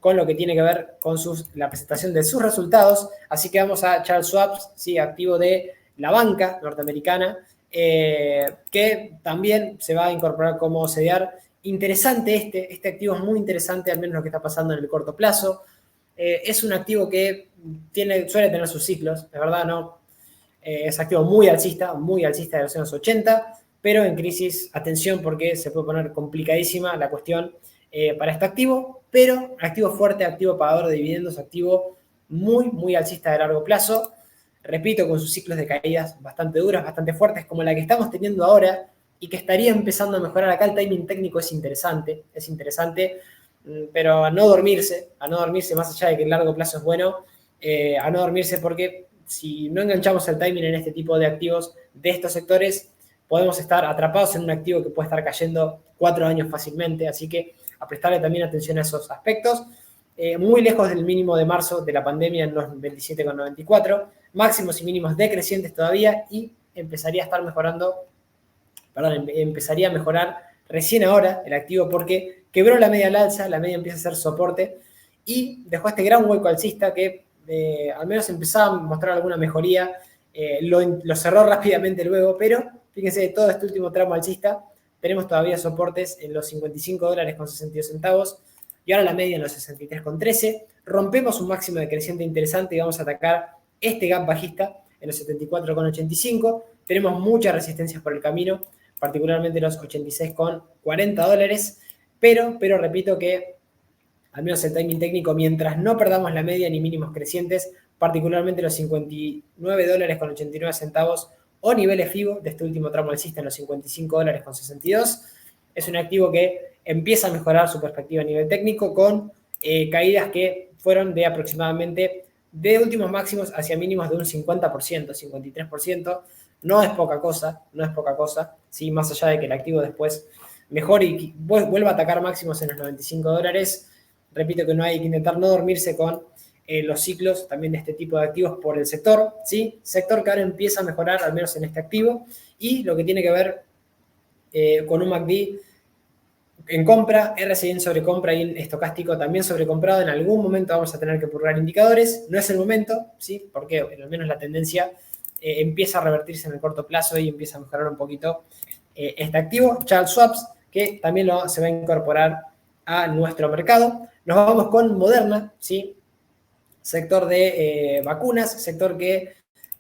Speaker 1: con lo que tiene que ver con la presentación de sus resultados, así que vamos a Charles Schwab, ¿sí? Activo de la banca norteamericana, que también se va a incorporar como CDR. Interesante este activo es muy interesante, al menos lo que está pasando en el corto plazo. Es un activo que suele tener sus ciclos, de verdad, ¿no? Es activo muy alcista de los años 80, pero en crisis, atención porque se puede poner complicadísima la cuestión para este activo, pero activo fuerte, activo pagador de dividendos, activo muy alcista de largo plazo, repito, con sus ciclos de caídas bastante duras, bastante fuertes, como la que estamos teniendo ahora, y que estaría empezando a mejorar. Acá el timing técnico es interesante, pero a no dormirse más allá de que el largo plazo es bueno, a no dormirse porque si no enganchamos el timing en este tipo de activos de estos sectores, podemos estar atrapados en un activo que puede estar cayendo 4 años fácilmente, así que a prestarle también atención a esos aspectos. Muy lejos del mínimo de marzo de la pandemia en los 27,94, máximos y mínimos decrecientes todavía, y empezaría a mejorar recién ahora el activo porque quebró la media al alza, la media empieza a ser soporte y dejó este gran hueco alcista que al menos empezaba a mostrar alguna mejoría, lo cerró rápidamente luego, pero fíjense, todo este último tramo alcista tenemos todavía soportes en los $55,62 y ahora la media en los 63,13. Rompemos un máximo decreciente interesante y vamos a atacar este gap bajista en los 74,85. Tenemos muchas resistencias por el camino, particularmente los $86,40, pero repito que al menos el timing técnico, mientras no perdamos la media ni mínimos crecientes, particularmente los $59,89 o niveles FIBO de este último tramo alcista en los $55,62, es un activo que empieza a mejorar su perspectiva a nivel técnico con caídas que fueron de aproximadamente de últimos máximos hacia mínimos de un 50%, 53%. No es poca cosa, ¿sí? Más allá de que el activo después mejore y vuelva a atacar máximos en los $95. Repito que no hay que intentar no dormirse con los ciclos también de este tipo de activos por el sector, ¿sí? Sector que ahora empieza a mejorar, al menos en este activo, y lo que tiene que ver con un MACD en compra, RSI en sobrecompra y en estocástico también sobrecomprado. En algún momento vamos a tener que purgar indicadores, no es el momento, ¿sí? Porque al menos la tendencia empieza a revertirse en el corto plazo y empieza a mejorar un poquito este activo. Charles Schwab, que también se va a incorporar a nuestro mercado. Nos vamos con Moderna, ¿sí? Sector de vacunas, sector que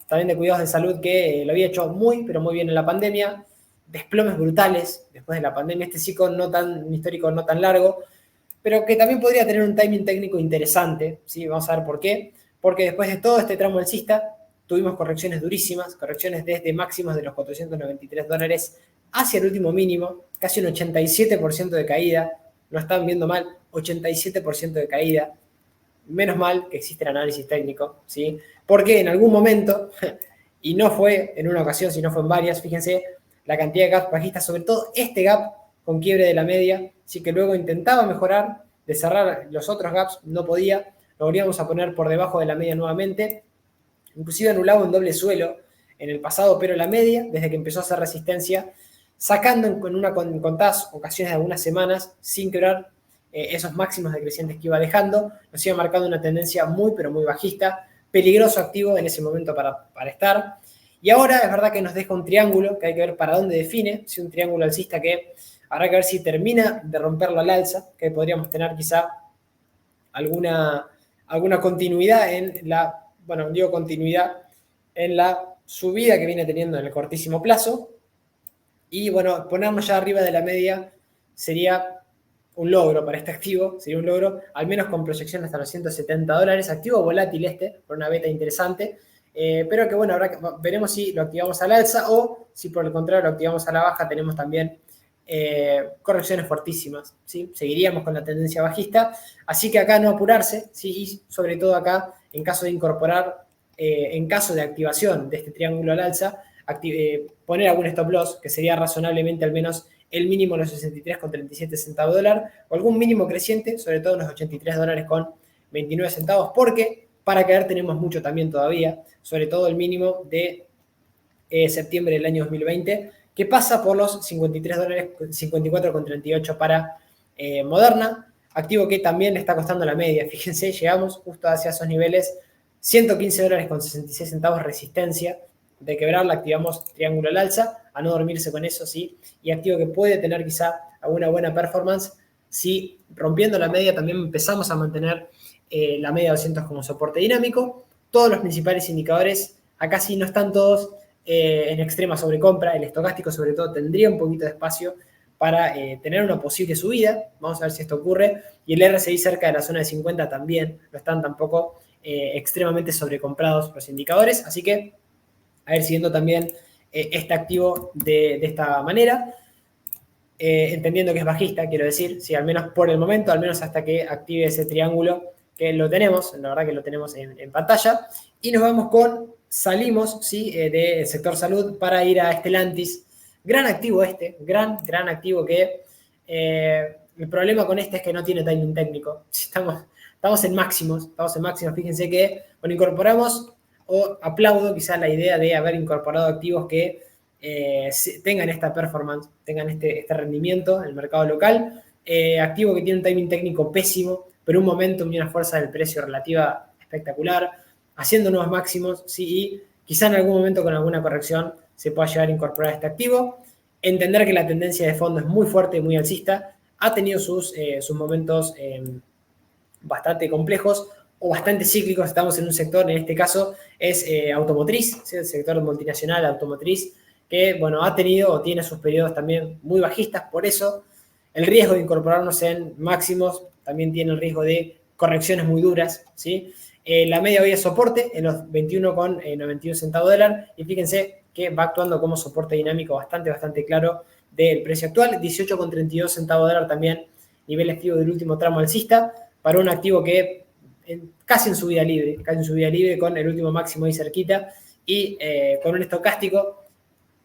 Speaker 1: también de cuidados de salud que lo había hecho muy, pero muy bien en la pandemia. Desplomes brutales después de la pandemia, este ciclo un histórico no tan largo, pero que también podría tener un timing técnico interesante, ¿sí? Vamos a ver por qué. Porque después de todo este tramo alcista, tuvimos correcciones durísimas, correcciones desde máximos de los $493 hacia el último mínimo, casi un 87% de caída, no están viendo mal, 87% de caída. Menos mal que existe el análisis técnico, ¿sí? Porque en algún momento, y no fue en una ocasión, sino fue en varias, fíjense la cantidad de gaps bajistas, sobre todo este gap con quiebre de la media, sí, que luego intentaba mejorar, de cerrar los otros gaps, no podía, lo volvíamos a poner por debajo de la media nuevamente, inclusive anulado en doble suelo en el pasado, pero la media, desde que empezó a hacer resistencia, sacando en contadas ocasiones de algunas semanas, sin quebrar esos máximos decrecientes que iba dejando, nos iba marcando una tendencia muy, pero muy bajista, peligroso activo en ese momento para estar. Y ahora es verdad que nos deja un triángulo, que hay que ver para dónde define, si un triángulo alcista que habrá que ver si termina de romperlo al alza, que podríamos tener quizá alguna continuidad en la subida que viene teniendo en el cortísimo plazo. Y bueno, ponernos ya arriba de la media sería un logro para este activo, sería un logro, al menos con proyección hasta los $170, activo volátil por una beta interesante, pero que bueno, veremos si lo activamos al alza o si por el contrario lo activamos a la baja. Tenemos también correcciones fuertísimas, ¿sí? Seguiríamos con la tendencia bajista, así que acá no apurarse, ¿sí? Y sobre todo acá, en caso de incorporar, en caso de activación de este triángulo al alza, poner algún stop loss, que sería razonablemente al menos el mínimo en los 63,37 centavos de dólar, o algún mínimo creciente, sobre todo en los 83 dólares con 29 centavos, porque para caer tenemos mucho también todavía, sobre todo el mínimo de septiembre del año 2020, que pasa por los 53 dólares, 54,38 para Moderna, activo que también le está costando la media. Fíjense, llegamos justo hacia esos niveles, 115 dólares con 66 centavos resistencia. De quebrarla activamos triángulo al alza, a no dormirse con eso, ¿sí? Y activo que puede tener quizá alguna buena performance si rompiendo la media también empezamos a mantener la media 200 como soporte dinámico. Todos los principales indicadores, acá sí no están todos en extrema sobrecompra. El estocástico sobre todo tendría un poquito de espacio para tener una posible subida. Vamos a ver si esto ocurre. Y el RSI cerca de la zona de 50 también no están tampoco extremadamente sobrecomprados los indicadores. Así que a ver, siguiendo también este activo de esta manera, entendiendo que es bajista, quiero decir, sí, al menos por el momento, al menos hasta que active ese triángulo, que lo tenemos, la verdad que lo tenemos en pantalla, y nos vamos salimos, ¿sí? Del sector salud para ir a Stellantis. Gran activo gran activo que el problema con este es que no tiene timing técnico. Estamos en máximos, fíjense que, bueno, incorporamos, o aplaudo quizás la idea de haber incorporado activos que tengan esta performance, tengan este rendimiento en el mercado local. Activo que tiene un timing técnico pésimo, pero un momentum y una fuerza del precio relativa espectacular, haciendo nuevos máximos, sí, y quizá en algún momento con alguna corrección se pueda llegar a incorporar este activo. Entender que la tendencia de fondo es muy fuerte y muy alcista, ha tenido sus momentos bastante complejos o bastante cíclicos. Estamos en un sector, en este caso es automotriz, ¿sí? El sector multinacional automotriz, que bueno, ha tenido o tiene sus periodos también muy bajistas. Por eso el riesgo de incorporarnos en máximos también tiene el riesgo de correcciones muy duras, ¿sí? La media hoy es soporte en los 21,91 centavos de dólar, y fíjense que va actuando como soporte dinámico bastante claro del precio actual. 18,32 centavos de dólar también, nivel activo del último tramo alcista, para un activo que casi en subida libre, con el último máximo ahí cerquita, y con un estocástico,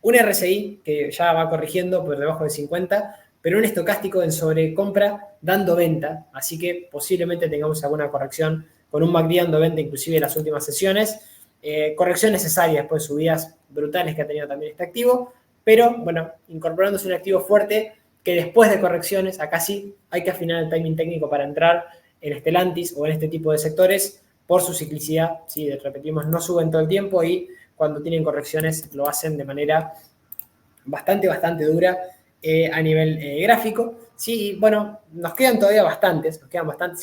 Speaker 1: un RSI que ya va corrigiendo por debajo de 50, pero un estocástico en sobrecompra dando venta, así que posiblemente tengamos alguna corrección con un MACD dando venta inclusive en las últimas sesiones. Corrección necesaria después de subidas brutales que ha tenido también este activo, pero bueno, incorporándose un activo fuerte que después de correcciones, acá sí hay que afinar el timing técnico para entrar en Stellantis o en este tipo de sectores por su ciclicidad, ¿sí? Repetimos, no suben todo el tiempo y cuando tienen correcciones lo hacen de manera bastante dura a nivel gráfico. Sí, bueno, nos quedan todavía bastantes,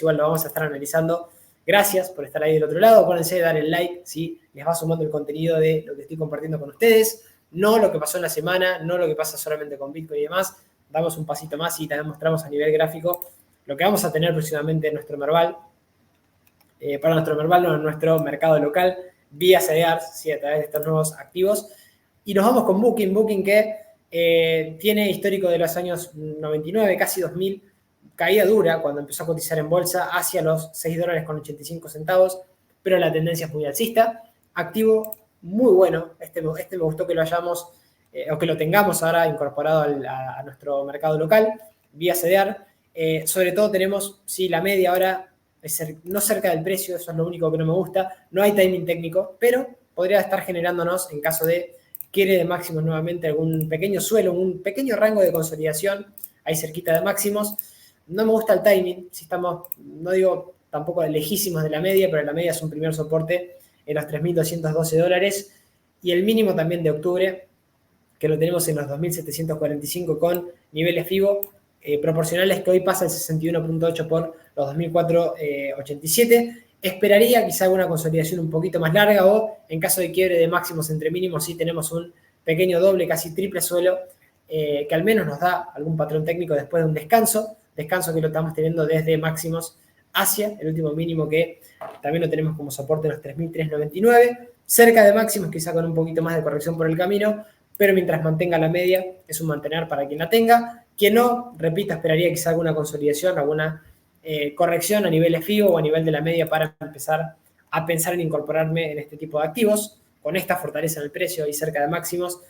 Speaker 1: igual lo vamos a estar analizando. Gracias por estar ahí del otro lado. Acuérdense de dar el like si les va sumando el contenido de lo que estoy compartiendo con ustedes, no lo que pasó en la semana, no lo que pasa solamente con Bitcoin y demás. Damos un pasito más y también mostramos a nivel gráfico lo que vamos a tener próximamente en nuestro Merval, para nuestro Merval, no, en nuestro mercado local, vía CDR, ¿sí? A través de estos nuevos activos. Y nos vamos con Booking que tiene histórico de los años 99, casi 2000, caída dura cuando empezó a cotizar en bolsa hacia los 6 dólares con 85 centavos, pero la tendencia es muy alcista. Activo muy bueno, este me gustó que lo hayamos, o que lo tengamos ahora incorporado a nuestro mercado local, vía CDR. Sobre todo tenemos, sí, la media ahora no cerca del precio, eso es lo único que no me gusta. No hay timing técnico, pero podría estar generándonos, en caso de quiere de máximos nuevamente, algún pequeño suelo, un pequeño rango de consolidación ahí cerquita de máximos. No me gusta el timing, si estamos, no digo tampoco lejísimos de la media, pero la media es un primer soporte en los 3.212 dólares, y el mínimo también de octubre, que lo tenemos en los 2.745 con niveles FIBO proporcionales, que hoy pasa el 61.8 por los 2.487. Esperaría quizá alguna consolidación un poquito más larga, o en caso de quiebre de máximos entre mínimos, sí tenemos un pequeño doble, casi triple suelo, que al menos nos da algún patrón técnico después de un descanso que lo estamos teniendo desde máximos hacia el último mínimo, que también lo tenemos como soporte en los 3.399. cerca de máximos, quizá con un poquito más de corrección por el camino, pero mientras mantenga la media, es un mantener para quien la tenga. Quien no, repito, esperaría quizá alguna consolidación, alguna corrección a nivel FIBO o a nivel de la media para empezar a pensar en incorporarme en este tipo de activos, con esta fortaleza en el precio y cerca de máximos,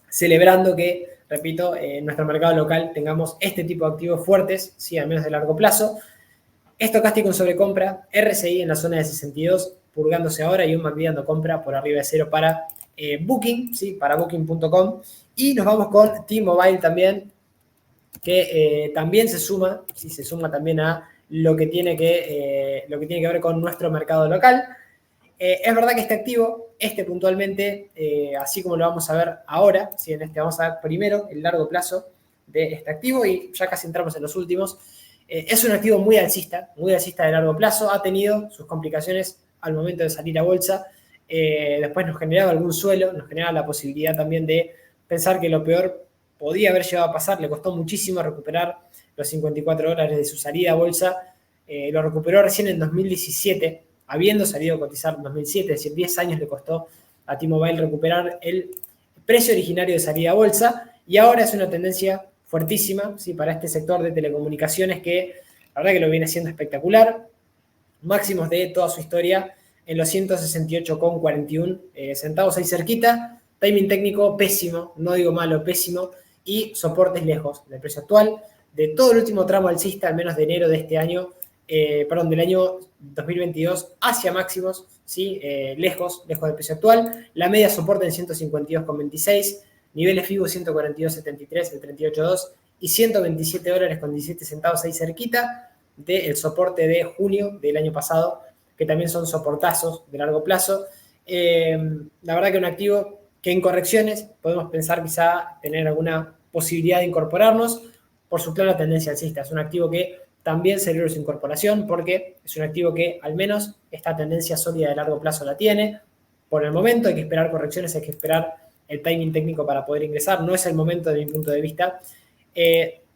Speaker 1: celebrando que, repito, en nuestro mercado local tengamos este tipo de activos fuertes, sí, al menos de largo plazo. Estocástico en sobrecompra, RSI en la zona de 62, purgándose ahora, y un MACD dando compra por arriba de cero para Booking, ¿sí? Para Booking.com. Y nos vamos con T-Mobile también, que también se suma, ¿sí? Se suma también a lo que tiene que ver con nuestro mercado local. Es verdad que este activo, puntualmente, así como lo vamos a ver ahora, ¿sí? Vamos a ver primero el largo plazo de este activo y ya casi entramos en los últimos. Es un activo muy alcista de largo plazo, ha tenido sus complicaciones al momento de salir a bolsa, después nos generaba algún suelo, nos generaba la posibilidad también de pensar que lo peor podía haber llegado a pasar, le costó muchísimo recuperar los $54 de su salida a bolsa, lo recuperó recién en 2017, habiendo salido a cotizar en 2007, es decir, 10 años le costó a T-Mobile recuperar el precio originario de salida a bolsa, y ahora es una tendencia fuertísima, ¿sí? Para este sector de telecomunicaciones que la verdad que lo viene siendo espectacular, máximos de toda su historia en los 168,41 centavos ahí cerquita, timing técnico pésimo, no digo malo, pésimo, y soportes lejos del precio actual, de todo el último tramo alcista, al menos de enero de este año, del año 2022 hacia máximos, ¿sí? Lejos del precio actual, la media soporte en 152,26, niveles FIBO 142,73, el 38,2 y $127 con 17 centavos ahí cerquita del soporte de junio del año pasado, que también son soportazos de largo plazo. La verdad que un activo que en correcciones podemos pensar quizá tener alguna posibilidad de incorporarnos por su clara tendencia alcista. Es un activo que también celebra su incorporación porque es un activo que al menos esta tendencia sólida de largo plazo la tiene. Por el momento hay que esperar correcciones, hay que esperar el timing técnico para poder ingresar. No es el momento de mi punto de vista.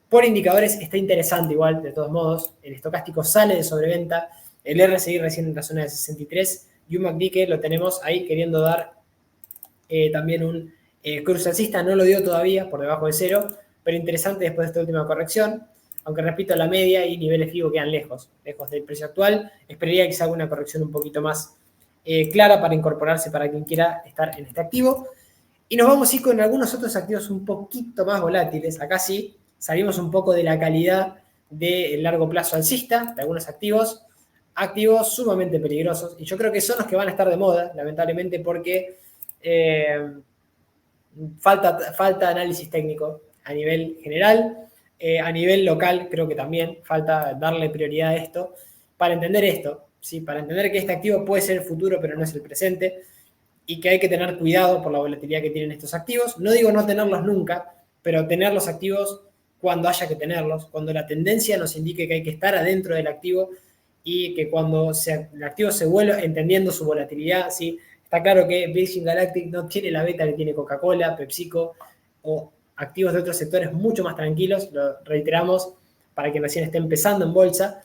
Speaker 1: Por indicadores está interesante igual, de todos modos. El estocástico sale de sobreventa, el RSI recién en la zona de 63 y un MACD que lo tenemos ahí queriendo dar también un cruce alcista, no lo dio todavía por debajo de cero, pero interesante después de esta última corrección, aunque repito, la media y niveles FIBO quedan lejos del precio actual. Esperaría quizá alguna corrección un poquito más clara para incorporarse para quien quiera estar en este activo. Y nos vamos a ir con algunos otros activos un poquito más volátiles. Acá sí, salimos un poco de la calidad del largo plazo alcista de algunos activos sumamente peligrosos. Y yo creo que son los que van a estar de moda, lamentablemente, porque falta análisis técnico a nivel general. A nivel local creo que también falta darle prioridad a esto para entender esto, ¿sí? Para entender que este activo puede ser el futuro, pero no es el presente, y que hay que tener cuidado por la volatilidad que tienen estos activos. No digo no tenerlos nunca, pero tener los activos cuando haya que tenerlos, cuando la tendencia nos indique que hay que estar adentro del activo y que cuando el activo se vuelva entendiendo su volatilidad, ¿sí? Está claro que Virgin Galactic no tiene la beta que tiene Coca-Cola, PepsiCo o activos de otros sectores mucho más tranquilos, lo reiteramos para quien recién esté empezando en bolsa,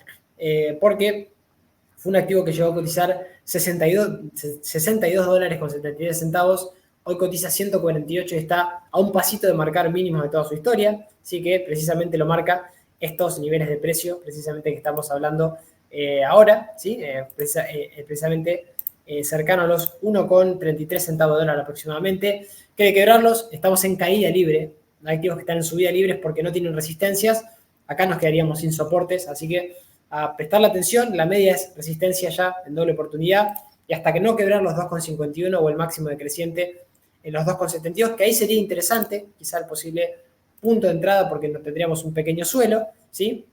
Speaker 1: porque fue un activo que llegó a cotizar $62 con 73 centavos, hoy cotiza 148 y está a un pasito de marcar mínimos de toda su historia, así que precisamente lo marca estos niveles de precio, precisamente que estamos hablando ahora, ¿sí? Precisamente cercano a los 1,33 centavos de dólar aproximadamente, que de quebrarlos estamos en caída libre, hay activos que están en subida libre porque no tienen resistencias, acá nos quedaríamos sin soportes, así que a prestarle atención, la media es resistencia ya en doble oportunidad, y hasta que no quebrar los 2,51 o el máximo decreciente en los 2,72, que ahí sería interesante, quizá el posible punto de entrada porque nos tendríamos un pequeño suelo, ¿sí?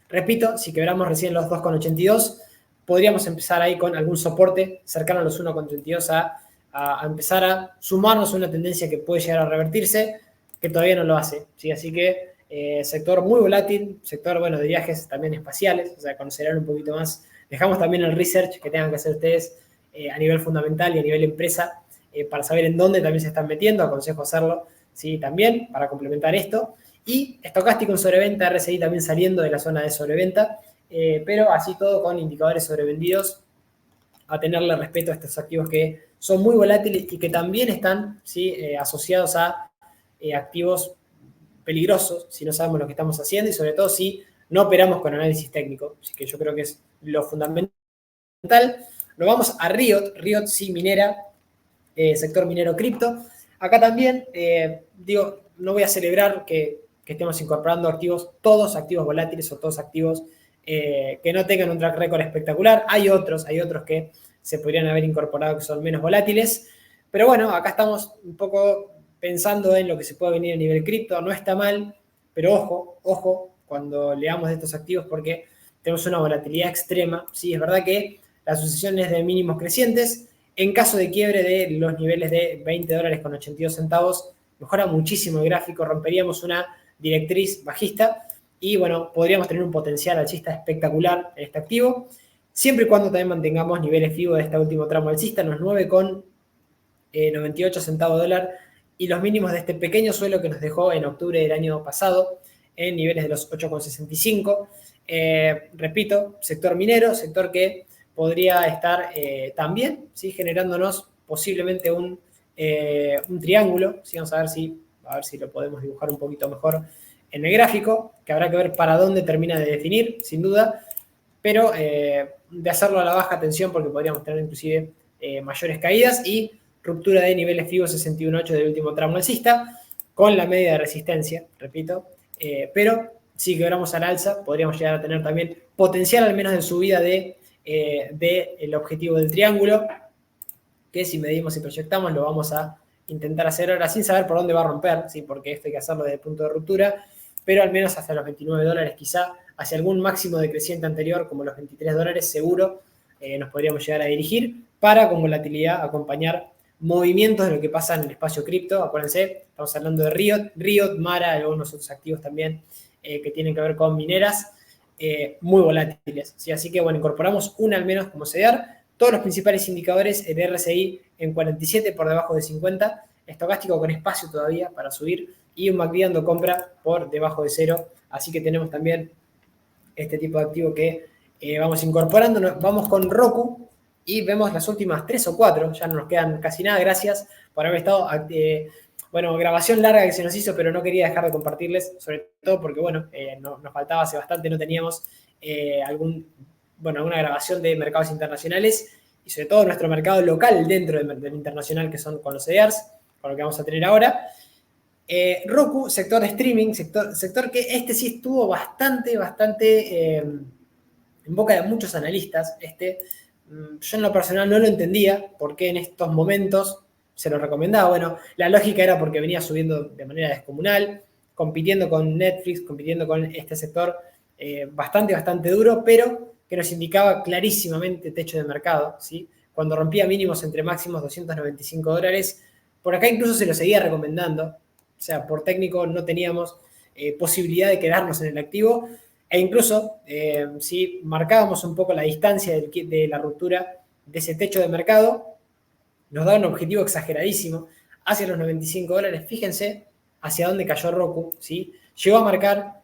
Speaker 1: Repito, si quebramos recién los 2,82, podríamos empezar ahí con algún soporte cercano a los 1,32 a empezar a sumarnos a una tendencia que puede llegar a revertirse, que todavía no lo hace, ¿sí? Así que sector muy volátil, sector, bueno, de viajes también espaciales, o sea, conocerán un poquito más. Dejamos también el research que tengan que hacer ustedes a nivel fundamental y a nivel empresa para saber en dónde también se están metiendo, aconsejo hacerlo, ¿sí? También para complementar esto. Y estocástico en sobreventa, RSI también saliendo de la zona de sobreventa, pero así todo con indicadores sobrevendidos a tenerle respeto a estos activos que son muy volátiles y que también están, ¿sí? Asociados a activos peligrosos si no sabemos lo que estamos haciendo y sobre todo si no operamos con análisis técnico. Así que yo creo que es lo fundamental. Nos vamos a Riot. Riot sí minera, sector minero cripto. Acá también, no voy a celebrar que estemos incorporando activos, todos activos volátiles o todos activos que no tengan un track record espectacular. Hay otros que se podrían haber incorporado que son menos volátiles. Pero bueno, acá estamos un poco pensando en lo que se puede venir a nivel cripto. No está mal, pero ojo, cuando leamos de estos activos porque tenemos una volatilidad extrema. Sí, es verdad que la sucesión es de mínimos crecientes. En caso de quiebre de los niveles de $20 con 82 centavos, mejora muchísimo el gráfico, romperíamos una directriz bajista y bueno, podríamos tener un potencial alcista espectacular en este activo, siempre y cuando también mantengamos niveles FIBO de este último tramo alcista, los 9,98 centavos dólar y los mínimos de este pequeño suelo que nos dejó en octubre del año pasado en niveles de los 8,65. Repito, sector minero, sector que podría estar también, ¿sí? Generándonos posiblemente un triángulo. ¿Sí? Vamos a ver si lo podemos dibujar un poquito mejor en el gráfico, que habrá que ver para dónde termina de definir, sin duda, pero de hacerlo a la baja tensión porque podríamos tener inclusive mayores caídas y ruptura de niveles FIBO 61.8 del último tramo alcista con la media de resistencia, repito, pero si quebramos al alza podríamos llegar a tener también potencial al menos de subida del objetivo del triángulo, que si medimos y proyectamos lo vamos a intentar hacer ahora sin saber por dónde va a romper, ¿sí? Porque esto hay que hacerlo desde el punto de ruptura, pero al menos hasta los $29, quizá hacia algún máximo decreciente anterior, como los $23, seguro nos podríamos llegar a dirigir para con volatilidad acompañar movimientos de lo que pasa en el espacio cripto. Acuérdense, estamos hablando de Riot, Mara, algunos otros activos también que tienen que ver con mineras muy volátiles, ¿sí? Así que bueno, incorporamos una al menos como CDR. Todos los principales indicadores, el RSI en 47 por debajo de 50, estocástico con espacio todavía para subir y un MACD dando compra por debajo de 0. Así que tenemos también este tipo de activo que vamos incorporando. Vamos con Roku y vemos las últimas 3 o 4, ya no nos quedan casi nada. Gracias por haber estado. Grabación larga que se nos hizo, pero no quería dejar de compartirles, sobre todo porque, nos faltaba hace bastante, no teníamos alguna grabación de mercados internacionales y sobre todo nuestro mercado local dentro del internacional, que son con los CDRs, con lo que vamos a tener ahora. Roku, sector de streaming, sector que este sí estuvo bastante en boca de muchos analistas. Yo en lo personal no lo entendía, porque en estos momentos se lo recomendaba. Bueno, la lógica era porque venía subiendo de manera descomunal, compitiendo con Netflix, compitiendo con este sector bastante duro, pero que nos indicaba clarísimamente techo de mercado, ¿sí? Cuando rompía mínimos entre máximos $295, por acá incluso se lo seguía recomendando, o sea, por técnico no teníamos posibilidad de quedarnos en el activo, e incluso si marcábamos un poco la distancia de la ruptura de ese techo de mercado, nos da un objetivo exageradísimo hacia los $95. Fíjense hacia dónde cayó Roku, ¿sí? Llegó a marcar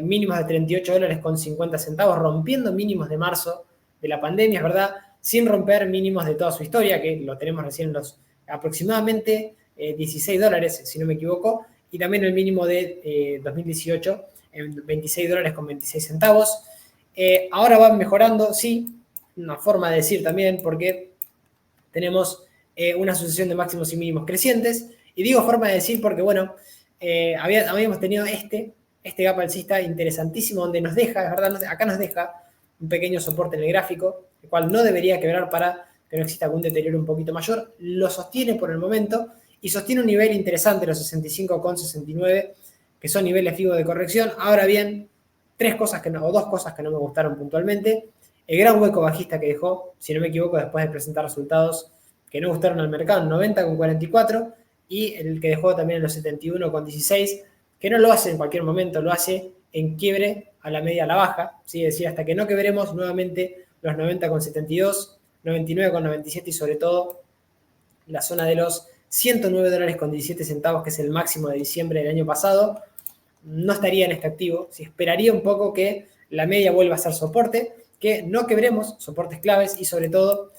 Speaker 1: mínimos de $38,50, rompiendo mínimos de marzo de la pandemia, es verdad, sin romper mínimos de toda su historia, que lo tenemos recién en los aproximadamente $16, si no me equivoco, y también el mínimo de 2018 en $26,26. Ahora van mejorando, sí, una forma de decir también, porque tenemos una sucesión de máximos y mínimos crecientes, y digo forma de decir porque, habíamos tenido este gap alcista interesantísimo donde nos deja, es verdad, acá nos deja un pequeño soporte en el gráfico, el cual no debería quebrar para que no exista algún deterioro un poquito mayor. Lo sostiene por el momento y sostiene un nivel interesante, los 65,69, que son niveles FIBO de corrección. Ahora bien, dos cosas que no me gustaron puntualmente. El gran hueco bajista que dejó, si no me equivoco, después de presentar resultados que no gustaron al mercado, en 90,44, y el que dejó también en los 71,16, que no lo hace en cualquier momento, lo hace en quiebre a la media a la baja, ¿sí? Es decir, hasta que no quebremos nuevamente los 90,72, 99,97 y sobre todo la zona de los $109,17, que es el máximo de diciembre del año pasado, no estaría en este activo. ¿Sí? Esperaría un poco que la media vuelva a ser soporte, que no quebremos soportes claves y sobre todo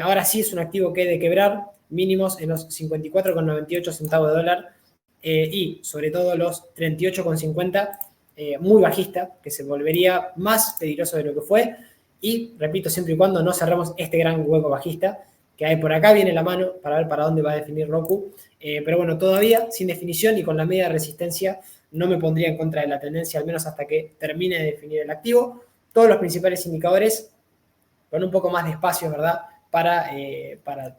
Speaker 1: Ahora sí es un activo que de quebrar mínimos en los 54,98 centavos de dólar y sobre todo los 38,50, muy bajista, que se volvería más peligroso de lo que fue. Y repito, siempre y cuando no cerremos este gran hueco bajista que hay por acá, viene la mano para ver para dónde va a definir Roku. Pero bueno, todavía sin definición y con la media de resistencia no me pondría en contra de la tendencia, al menos hasta que termine de definir el activo. Todos los principales indicadores con un poco más de espacio, ¿verdad? Para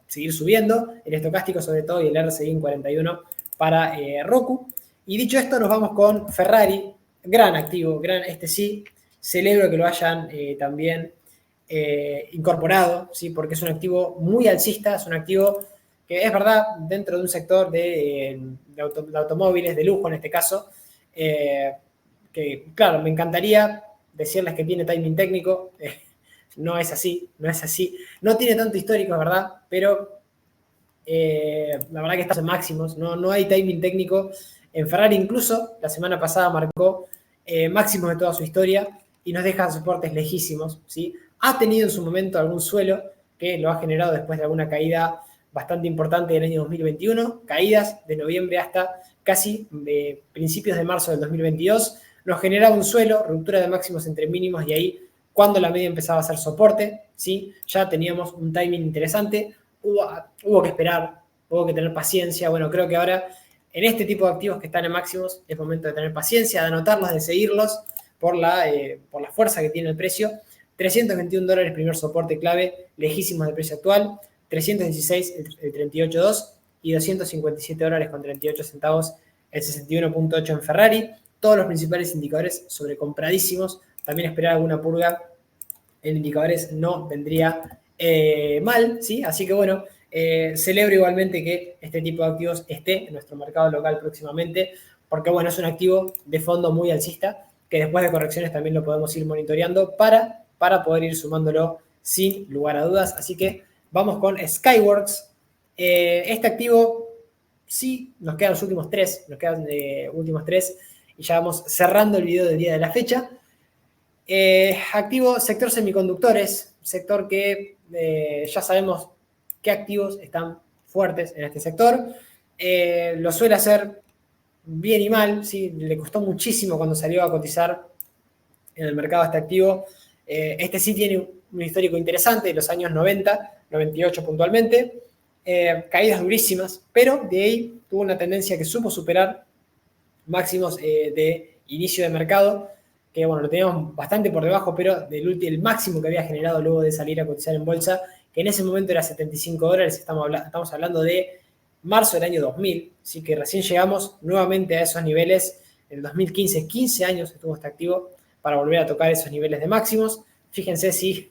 Speaker 1: seguir subiendo, el estocástico sobre todo y el RSI en 41 para Roku. Y dicho esto, nos vamos con Ferrari, gran activo, este sí, celebro que lo hayan también incorporado, ¿sí? Porque es un activo muy alcista, es un activo que es verdad dentro de un sector de automóviles, de lujo en este caso, que claro, me encantaría decirles que tiene timing técnico, no es así, no es así. No tiene tanto histórico, es verdad, pero la verdad que está en máximos, no hay timing técnico. En Ferrari incluso la semana pasada marcó máximos de toda su historia y nos deja soportes lejísimos, ¿sí? Ha tenido en su momento algún suelo que lo ha generado después de alguna caída bastante importante del año 2021, caídas de noviembre hasta casi de principios de marzo del 2022, nos generaba un suelo, ruptura de máximos entre mínimos y ahí cuando la media empezaba a hacer soporte, ¿sí? Ya teníamos un timing interesante, hubo que esperar, hubo que tener paciencia. Bueno, creo que ahora en este tipo de activos que están en máximos es momento de tener paciencia, de anotarlos, de seguirlos por la fuerza que tiene el precio. $321 primer soporte clave, lejísimos del precio actual, 316 el 38.2 y $257 con 38 centavos el 61.8 en Ferrari. Todos los principales indicadores sobrecompradísimos. También esperar alguna purga en indicadores no vendría mal, ¿sí? Así que bueno, celebro igualmente que este tipo de activos esté en nuestro mercado local próximamente, porque bueno, es un activo de fondo muy alcista, que después de correcciones también lo podemos ir monitoreando para poder ir sumándolo sin lugar a dudas. Así que vamos con Skyworks. Este activo, sí, nos quedan los últimos tres, y ya vamos cerrando el video del día de la fecha. Activo, sector semiconductores, sector que ya sabemos qué activos están fuertes en este sector. Lo suele hacer bien y mal, ¿sí? Le costó muchísimo cuando salió a cotizar en el mercado este activo. Este sí tiene un histórico interesante de los años 90, 98 puntualmente. Caídas durísimas, pero de ahí tuvo una tendencia que supo superar máximos de inicio de mercado, que bueno, lo teníamos bastante por debajo, pero del máximo que había generado luego de salir a cotizar en bolsa, que en ese momento era $75, estamos hablando de marzo del año 2000, así que recién llegamos nuevamente a esos niveles en el 2015, 15 años estuvo este activo para volver a tocar esos niveles de máximos. Fíjense si,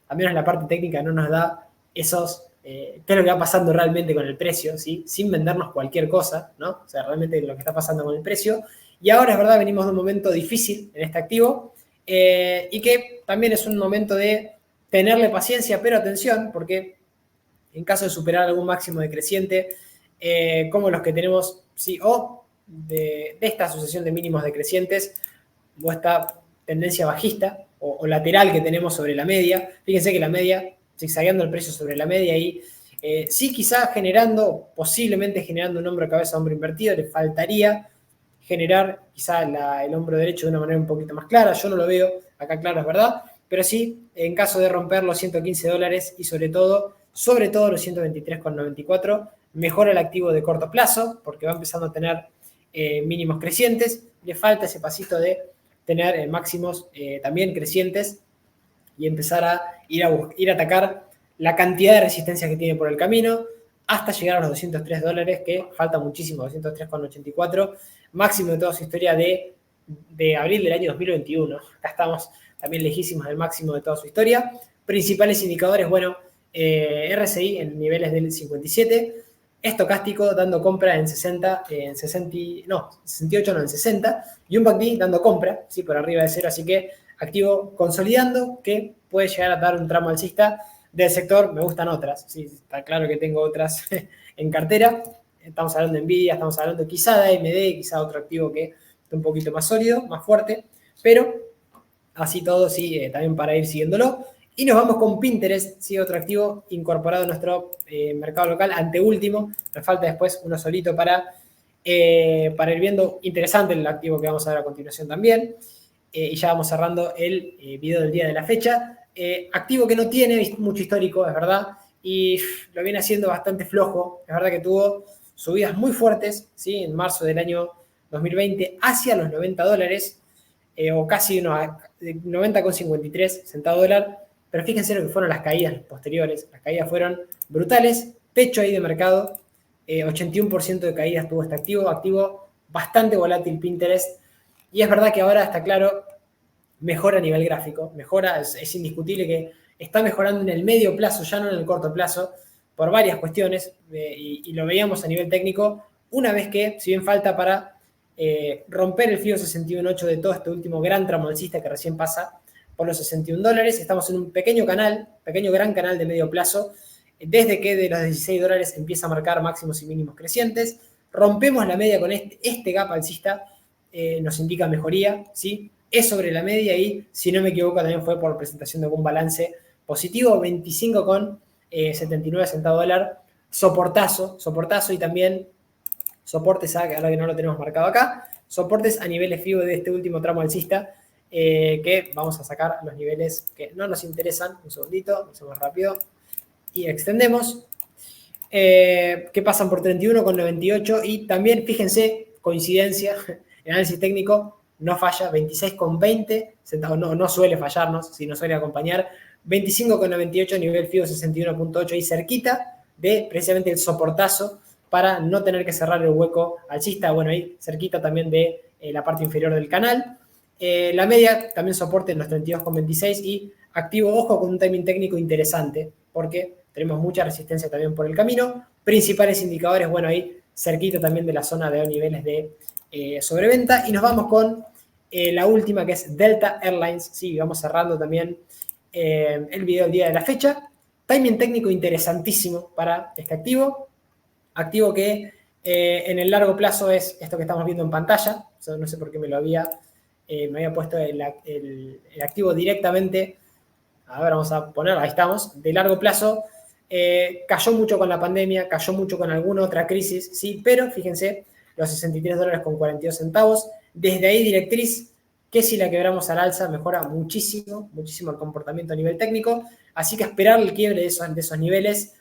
Speaker 1: al menos la parte técnica, no nos da esos, qué es lo que va pasando realmente con el precio, ¿sí? Sin vendernos cualquier cosa, ¿no? O sea, realmente lo que está pasando con el precio. Y ahora es verdad, venimos de un momento difícil en este activo y que también es un momento de tenerle paciencia, pero atención, porque en caso de superar algún máximo decreciente, como los que tenemos, sí, o de esta sucesión de mínimos decrecientes, o esta tendencia bajista o lateral que tenemos sobre la media. Fíjense que la media, zigzagueando el precio sobre la media y sí quizás posiblemente generando un hombro cabeza hombro invertido, le faltaría generar quizá el hombro derecho de una manera un poquito más clara. Yo no lo veo acá claro, es verdad, pero sí, en caso de romper los $115 y sobre todo los 123,94, mejora el activo de corto plazo porque va empezando a tener mínimos crecientes. Le falta ese pasito de tener máximos también crecientes y empezar a ir a atacar la cantidad de resistencias que tiene por el camino hasta llegar a los $203, que falta muchísimo, 203,84, máximo de toda su historia de abril del año 2021. Acá estamos también lejísimos del máximo de toda su historia. Principales indicadores, bueno, RSI en niveles del 57, estocástico dando compra en 60, en 68, no, en 60, y un MACD dando compra, ¿sí? Por arriba de cero, así que activo consolidando, que puede llegar a dar un tramo alcista. Del sector me gustan otras, ¿sí? Está claro que tengo otras en cartera, estamos hablando de Nvidia, estamos hablando quizá de AMD, quizá otro activo que está un poquito más sólido, más fuerte, pero así todo sí, también para ir siguiéndolo.
Speaker 2: Y nos vamos con Pinterest, ¿sí? Otro activo incorporado a nuestro mercado local, anteúltimo. Nos falta después uno solito para ir viendo. Interesante el activo que vamos a ver a continuación también. Y ya vamos cerrando el video del día de la fecha. Activo que no tiene mucho histórico, es verdad, y lo viene haciendo bastante flojo. Es verdad que tuvo subidas muy fuertes, ¿sí? En marzo del año 2020 hacia los $90, o casi unos 90,53 centavos dólar. Pero fíjense lo que fueron las caídas posteriores. Las caídas fueron brutales, techo ahí de mercado, 81% de caídas tuvo este activo bastante volátil Pinterest. Y es verdad que ahora está claro, mejora a nivel gráfico, mejora, es indiscutible que está mejorando en el medio plazo, ya no en el corto plazo, por varias cuestiones, y lo veíamos a nivel técnico, una vez que, si bien falta para romper el FIBO 61.8 de todo este último gran tramo alcista que recién pasa por los $61, estamos en un pequeño gran canal de medio plazo, desde que de los $16 empieza a marcar máximos y mínimos crecientes, rompemos la media con este gap alcista, nos indica mejoría, ¿sí? Es sobre la media y, si no me equivoco, también fue por presentación de algún balance positivo, 25,79 centavos dólar, soportazo y también soportes, ahora que no lo tenemos marcado acá, soportes a niveles FIBO de este último tramo alcista, que vamos a sacar los niveles que no nos interesan. Un segundito, hacemos rápido y extendemos, que pasan por 31,98 y también, fíjense, coincidencia, el análisis técnico no falla, 26,20 centavos, no suele fallarnos, si no suele acompañar, 25,98 nivel FIBO 61.8 y cerquita de precisamente el soportazo para no tener que cerrar el hueco alcista, bueno, ahí cerquita también de la parte inferior del canal. La media también soporte en los 32,26 y activo, ojo, con un timing técnico interesante, porque tenemos mucha resistencia también por el camino. Principales indicadores, bueno, ahí cerquita también de la zona de niveles de sobreventa. Y nos vamos con la última, que es Delta Airlines. Sí, vamos cerrando también el video del día de la fecha. Timing técnico interesantísimo para este activo. Activo que en el largo plazo es esto que estamos viendo en pantalla. No sé por qué me había puesto el activo directamente. A ver, vamos a poner, ahí estamos, de largo plazo. Cayó mucho con la pandemia, cayó mucho con alguna otra crisis, sí, pero fíjense, los $63,42. Desde ahí, directriz, que si la quebramos al alza, mejora muchísimo el comportamiento a nivel técnico. Así que esperar el quiebre de esos niveles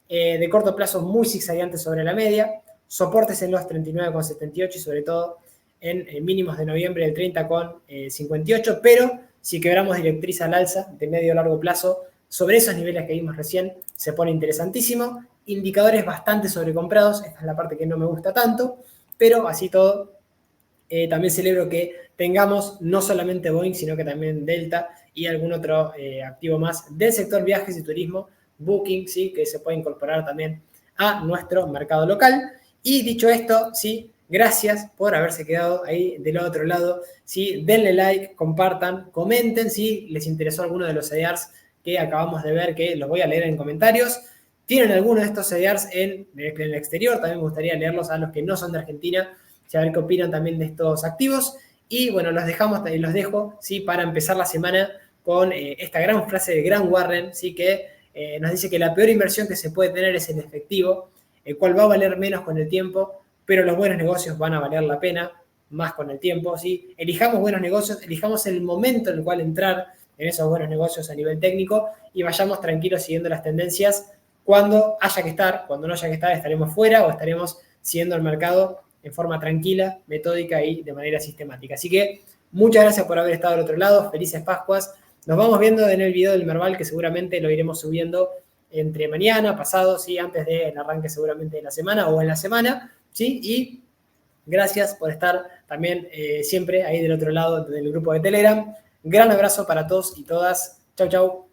Speaker 2: de corto plazo muy zigzagueantes sobre la media, soportes en los 39,78 y sobre todo en mínimos de noviembre del 30,58, pero si quebramos directriz al alza de medio a largo plazo, sobre esos niveles que vimos recién, se pone interesantísimo. Indicadores bastante sobrecomprados, esta es la parte que no me gusta tanto, pero así todo, también celebro que tengamos no solamente Boeing, sino que también Delta y algún otro activo más del sector viajes y turismo, Booking, ¿sí? Que se puede incorporar también a nuestro mercado local. Y dicho esto, ¿sí? Gracias por haberse quedado ahí del otro lado. ¿Sí? Denle like, compartan, comenten si les interesó alguno de los CDRs que acabamos de ver, que los voy a leer en comentarios. ¿Tienen alguno de estos CDRs en el exterior? También me gustaría leerlos a los que no son de Argentina, a ver qué opinan también de estos activos. Y bueno, los dejo, ¿sí? Para empezar la semana con esta gran frase de Grant Warren, ¿sí? Que nos dice que la peor inversión que se puede tener es el efectivo, el cual va a valer menos con el tiempo, pero los buenos negocios van a valer la pena más con el tiempo, ¿sí? Elijamos buenos negocios, elijamos el momento en el cual entrar en esos buenos negocios a nivel técnico y vayamos tranquilos siguiendo las tendencias. Cuando haya que estar, cuando no haya que estar, estaremos fuera o estaremos siguiendo el mercado en forma tranquila, metódica y de manera sistemática. Así que muchas gracias por haber estado al otro lado, felices Pascuas. Nos vamos viendo en el video del Merval, que seguramente lo iremos subiendo entre mañana, pasado, ¿sí? Antes del arranque seguramente de la semana o en la semana, ¿sí? Y gracias por estar también siempre ahí del otro lado del grupo de Telegram. Gran abrazo para todos y todas. Chau, chau.